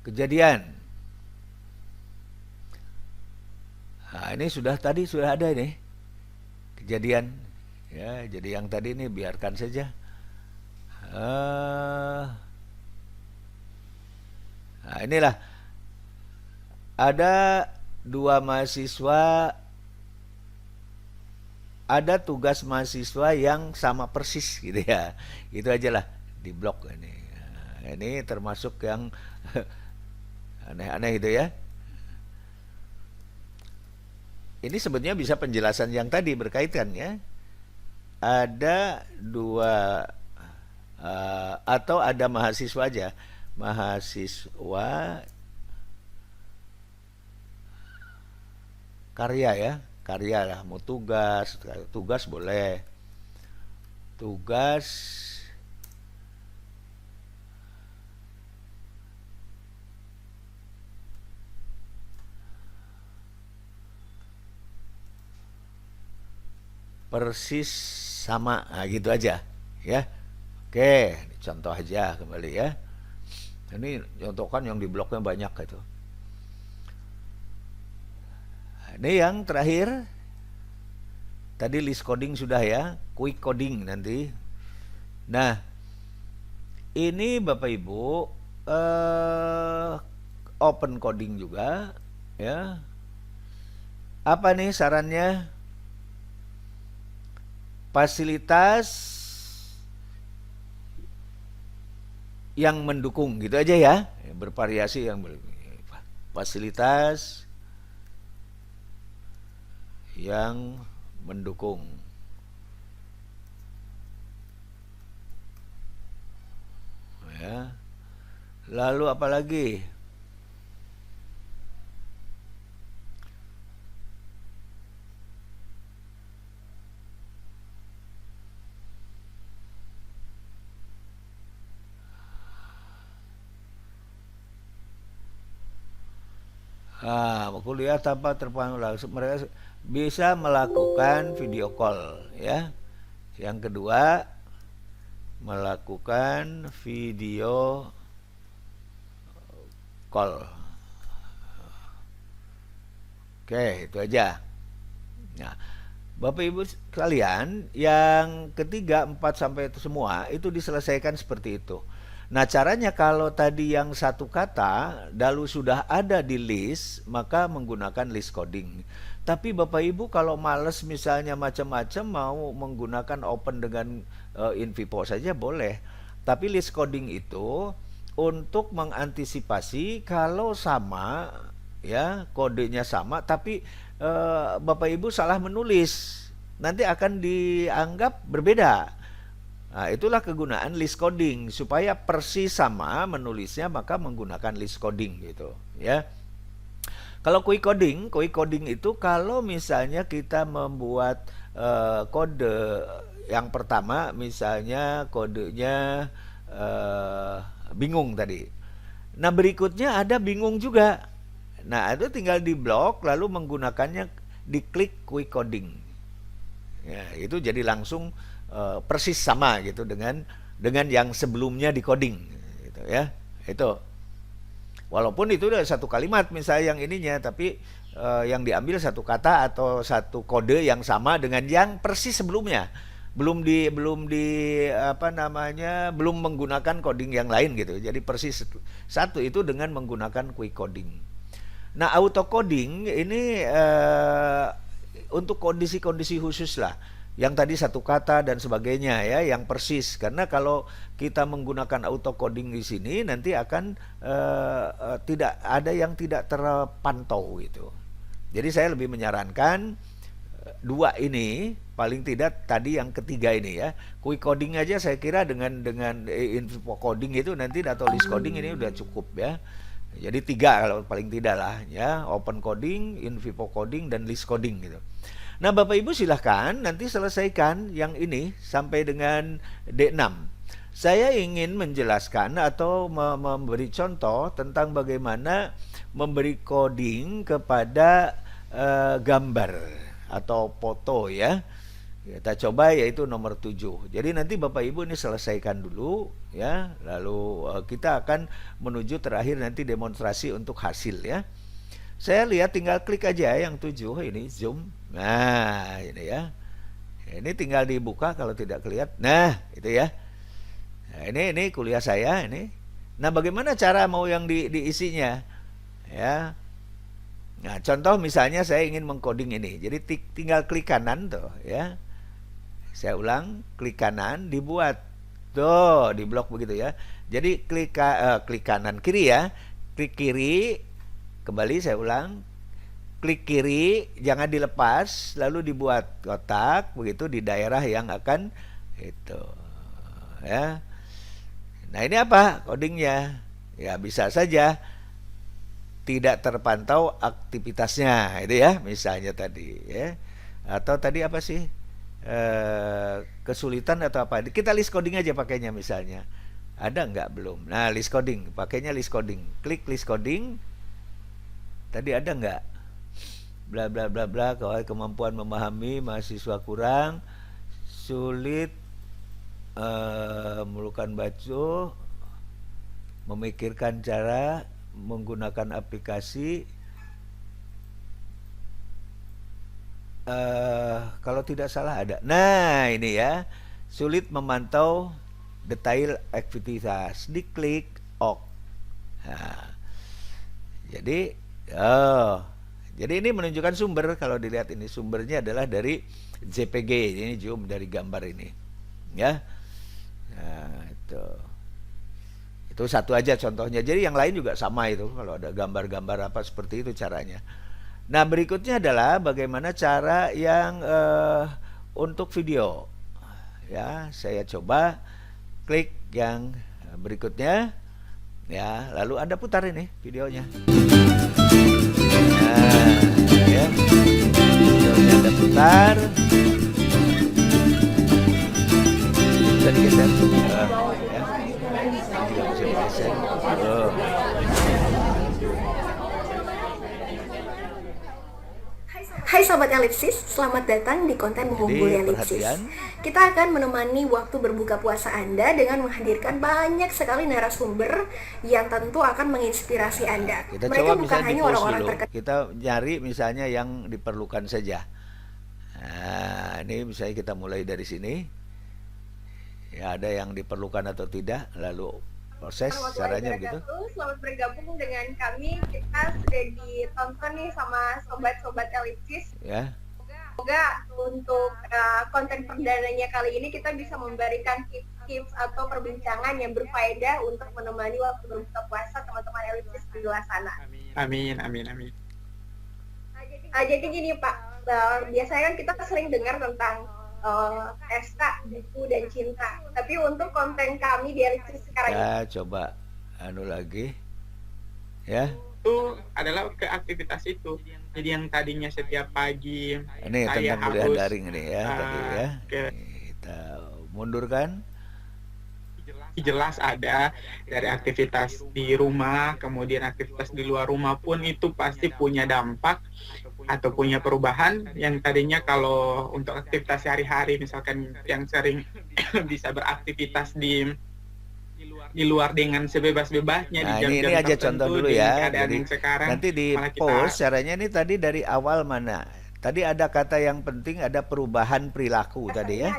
kejadian. Nah, ini tadi sudah ada ini kejadian ya. Jadi yang tadi ini biarkan saja. Nah, inilah ada dua mahasiswa, ada tugas mahasiswa yang sama persis gitu ya. Itu aja lah di blok ini. Nah, ini termasuk yang aneh-aneh gitu ya. Ini sebenarnya bisa penjelasan yang tadi berkaitan ya. Ada dua atau ada mahasiswa aja. Mahasiswa karya ya. Karya lah, mau tugas boleh. tugas persis sama, nah, gitu aja ya. Oke, ini contoh aja kembali ya. Ini contohkan yang di bloknya banyak itu. Ini yang terakhir, tadi list coding sudah ya, quick coding nanti. Nah, ini Bapak Ibu open coding juga ya. Apa nih sarannya? Fasilitas yang mendukung gitu aja ya, bervariasi yang fasilitas yang mendukung ya. Lalu apa lagi? Kuliah tanpa terpengaruh langsung, mereka bisa melakukan video call ya. Yang kedua, melakukan video call. Oke, itu aja. Nah, Bapak Ibu sekalian, yang ketiga, 4 sampai itu semua itu diselesaikan seperti itu. Nah, caranya kalau tadi yang satu kata lalu sudah ada di list, maka menggunakan list coding. Tapi Bapak Ibu kalau males misalnya macam-macam, mau menggunakan open dengan InVivo saja boleh. Tapi list coding itu untuk mengantisipasi kalau sama ya, kodenya sama tapi Bapak Ibu salah menulis, nanti akan dianggap berbeda. Nah, itulah kegunaan list coding, supaya persis sama menulisnya maka menggunakan list coding gitu ya. Kalau quick coding itu kalau misalnya kita membuat kode yang pertama, misalnya kodenya bingung tadi. Nah, berikutnya ada bingung juga. Nah, itu tinggal di blok lalu menggunakannya diklik quick coding. Ya, itu jadi langsung persis sama gitu dengan yang sebelumnya di coding gitu ya. Itu walaupun itu udah satu kalimat misalnya yang ininya, tapi yang diambil satu kata atau satu kode yang sama dengan yang persis sebelumnya, belum belum menggunakan coding yang lain gitu, jadi persis satu itu dengan menggunakan quick coding. Nah, auto coding ini untuk kondisi-kondisi khusus lah, yang tadi satu kata dan sebagainya ya, yang persis. Karena kalau kita menggunakan auto coding di sini nanti akan tidak ada yang tidak terpantau gitu. Jadi saya lebih menyarankan dua ini, paling tidak tadi yang ketiga ini ya, quick coding aja saya kira dengan info coding itu nanti, atau list coding ini udah cukup ya. Jadi 3 kalau paling tidak lah ya, open coding, InVivo coding, dan list coding gitu. Nah, Bapak Ibu silahkan nanti selesaikan yang ini sampai dengan D6. Saya ingin menjelaskan atau memberi contoh tentang bagaimana memberi coding kepada gambar atau foto ya. Kita coba yaitu nomor 7. Jadi nanti Bapak Ibu ini selesaikan dulu ya, lalu kita akan menuju terakhir nanti demonstrasi untuk hasil ya. Saya lihat tinggal klik aja yang 7 ini, zoom. Nah, ini ya. Ini tinggal dibuka kalau tidak kelihatan. Nah, itu ya. Nah, ini kuliah saya ini. Nah, bagaimana cara mau yang diisinya? Ya. Nah, contoh misalnya saya ingin mengcoding ini. Jadi tinggal klik kanan tuh ya. Saya ulang, klik kanan, dibuat. Tuh, di blok begitu ya. Jadi klik kanan, kiri ya. Klik kiri, kembali saya ulang. Klik kiri, jangan dilepas, lalu dibuat kotak begitu di daerah yang akan itu ya. Nah, ini apa codingnya? Ya, bisa saja tidak terpantau aktivitasnya itu ya, misalnya tadi ya. Atau tadi apa sih? kesulitan atau apa. Kita list coding aja pakainya misalnya. Ada nggak? Belum. Nah, list coding, pakainya list coding. Klik list coding. Tadi ada nggak? Bla bla bla bla, kemampuan memahami mahasiswa kurang, sulit melakukan baca, memikirkan cara menggunakan aplikasi. Kalau tidak salah ada. Nah, ini ya, sulit memantau detail aktivitas. Diklik OK. Nah, jadi jadi ini menunjukkan sumber. Kalau dilihat ini sumbernya adalah dari JPG. Ini zoom dari gambar ini, ya. Nah, itu satu aja contohnya. Jadi yang lain juga sama itu. Kalau ada gambar-gambar apa seperti itu caranya. Nah, berikutnya adalah bagaimana cara yang untuk video. Ya, saya coba klik yang berikutnya. Ya, lalu Anda putar ini videonya. Nah, ya. Videonya Anda putar. Bisa digeser. Ya. Tidak bisa digeser. Hai Sobat Elipsis, selamat datang di konten Menghubungi Elipsis. Kita akan menemani waktu berbuka puasa Anda dengan menghadirkan banyak sekali narasumber yang tentu akan menginspirasi Anda. Kita Mereka coba bukan hanya orang-orang terkenal. Kita nyari misalnya yang diperlukan saja. Nah, ini misalnya kita mulai dari sini. Ya, ada yang diperlukan atau tidak, lalu proses caranya begitu. Selamat bergabung dengan kami. Kita sudah ditonton nih sama sobat-sobat Elipsis. Ya. Semoga untuk konten perdananya kali ini kita bisa memberikan tips-tips atau perbincangan yang berfaedah untuk menemani waktu berbuka puasa teman-teman Elipsis di luar sana. Amin, amin, amin. Jadi gini Pak, biasanya kan kita sering dengar tentang SK, buku, dan cinta. Tapi untuk konten kami di Elipsis sekarang ini, coba lagi, ya. Itu adalah ke aktivitas itu. Jadi yang tadinya setiap pagi ini saya tentang kuliah harus daring ini ya, tadi ya. Kita mundurkan. Jelas ada dari aktivitas di rumah, kemudian aktivitas di luar rumah pun itu pasti punya dampak atau punya perubahan. Yang tadinya kalau untuk aktivitas sehari-hari misalkan yang sering bisa beraktivitas di luar dengan sebebas-bebasnya. Nah, di jam-jam ini aja contoh dulu ya. Jadi sekarang nanti di post caranya ini tadi dari awal mana? Tadi ada kata yang penting, ada perubahan perilaku tadi ya,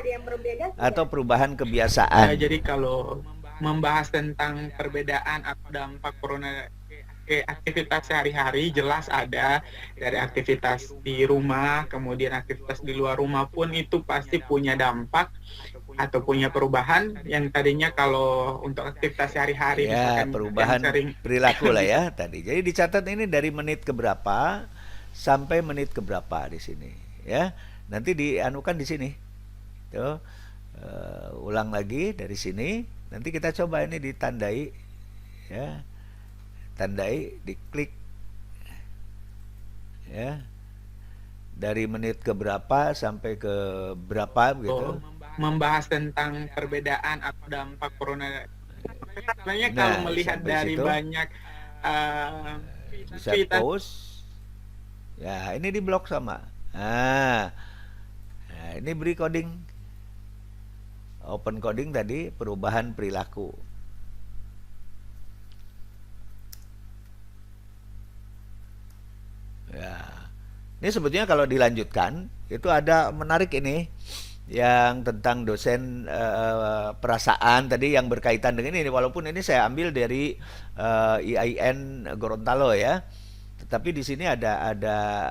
atau perubahan kebiasaan. Jadi kalau membahas tentang perbedaan atau dampak corona ke aktivitas sehari-hari, jelas ada dari aktivitas di rumah, kemudian aktivitas di luar rumah pun itu pasti punya dampak atau punya perubahan. Yang tadinya kalau untuk aktivitas sehari-hari ya, perubahan perilaku lah ya tadi. Jadi dicatat ini dari menit keberapa sampai menit keberapa di sini ya. Nanti dianukan di sini. Tuh. Ulang lagi dari sini. Nanti kita coba ini ditandai ya. Tandai, diklik ya. Dari menit keberapa sampai ke berapa gitu. Membahas tentang perbedaan atau dampak corona. Sebenarnya kalau melihat dari situ, banyak bisa post. Ya, ini di blok sama. Nah, ini beri coding. Open coding tadi, perubahan perilaku. Ya. Ini sebetulnya kalau dilanjutkan, itu ada menarik ini yang tentang dosen perasaan tadi yang berkaitan dengan ini. Walaupun ini saya ambil dari IAIN Gorontalo ya. Tetapi di sini ada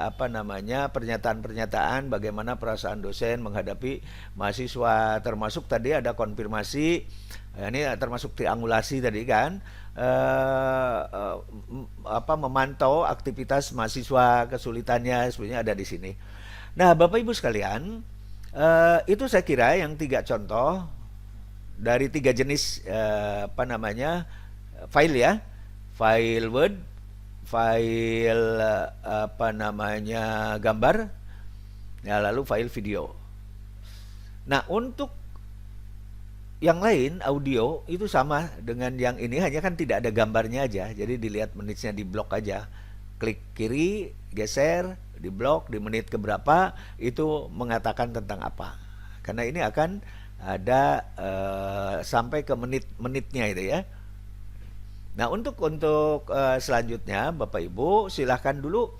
apa namanya pernyataan-pernyataan bagaimana perasaan dosen menghadapi mahasiswa, termasuk tadi ada konfirmasi, ini termasuk triangulasi tadi kan, apa memantau aktivitas mahasiswa, kesulitannya sebenarnya ada di sini. Nah, Bapak Ibu sekalian, itu saya kira yang 3 contoh dari 3 jenis apa namanya file ya, file Word, file apa namanya gambar, ya lalu file video. Nah, untuk yang lain audio itu sama dengan yang ini, hanya kan tidak ada gambarnya aja. Jadi dilihat menitnya di blok aja. Klik kiri, geser, di blok, di menit keberapa, itu mengatakan tentang apa. Karena ini akan ada sampai ke menit-menitnya itu ya. Nah, untuk selanjutnya Bapak Ibu silahkan dulu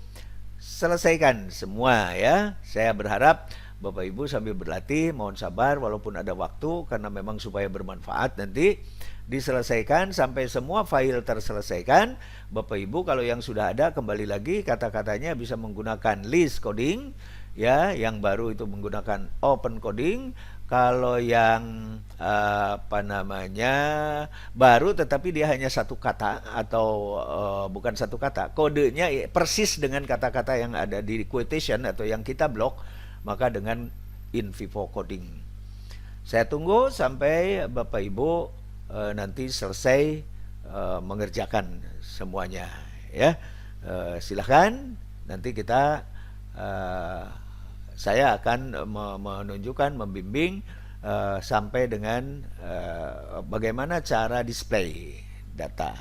selesaikan semua ya. Saya berharap Bapak Ibu sambil berlatih, mohon sabar walaupun ada waktu, karena memang supaya bermanfaat nanti diselesaikan sampai semua file terselesaikan. Bapak Ibu kalau yang sudah ada kembali lagi kata-katanya bisa menggunakan list coding ya, yang baru itu menggunakan open coding. Kalau yang baru tetapi dia hanya satu kata atau bukan satu kata, kodenya persis dengan kata-kata yang ada di quotation atau yang kita blok, maka dengan in vivo coding. Saya tunggu sampai Bapak Ibu nanti selesai mengerjakan semuanya ya. Silahkan nanti kita saya akan menunjukkan, membimbing sampai dengan bagaimana cara display data.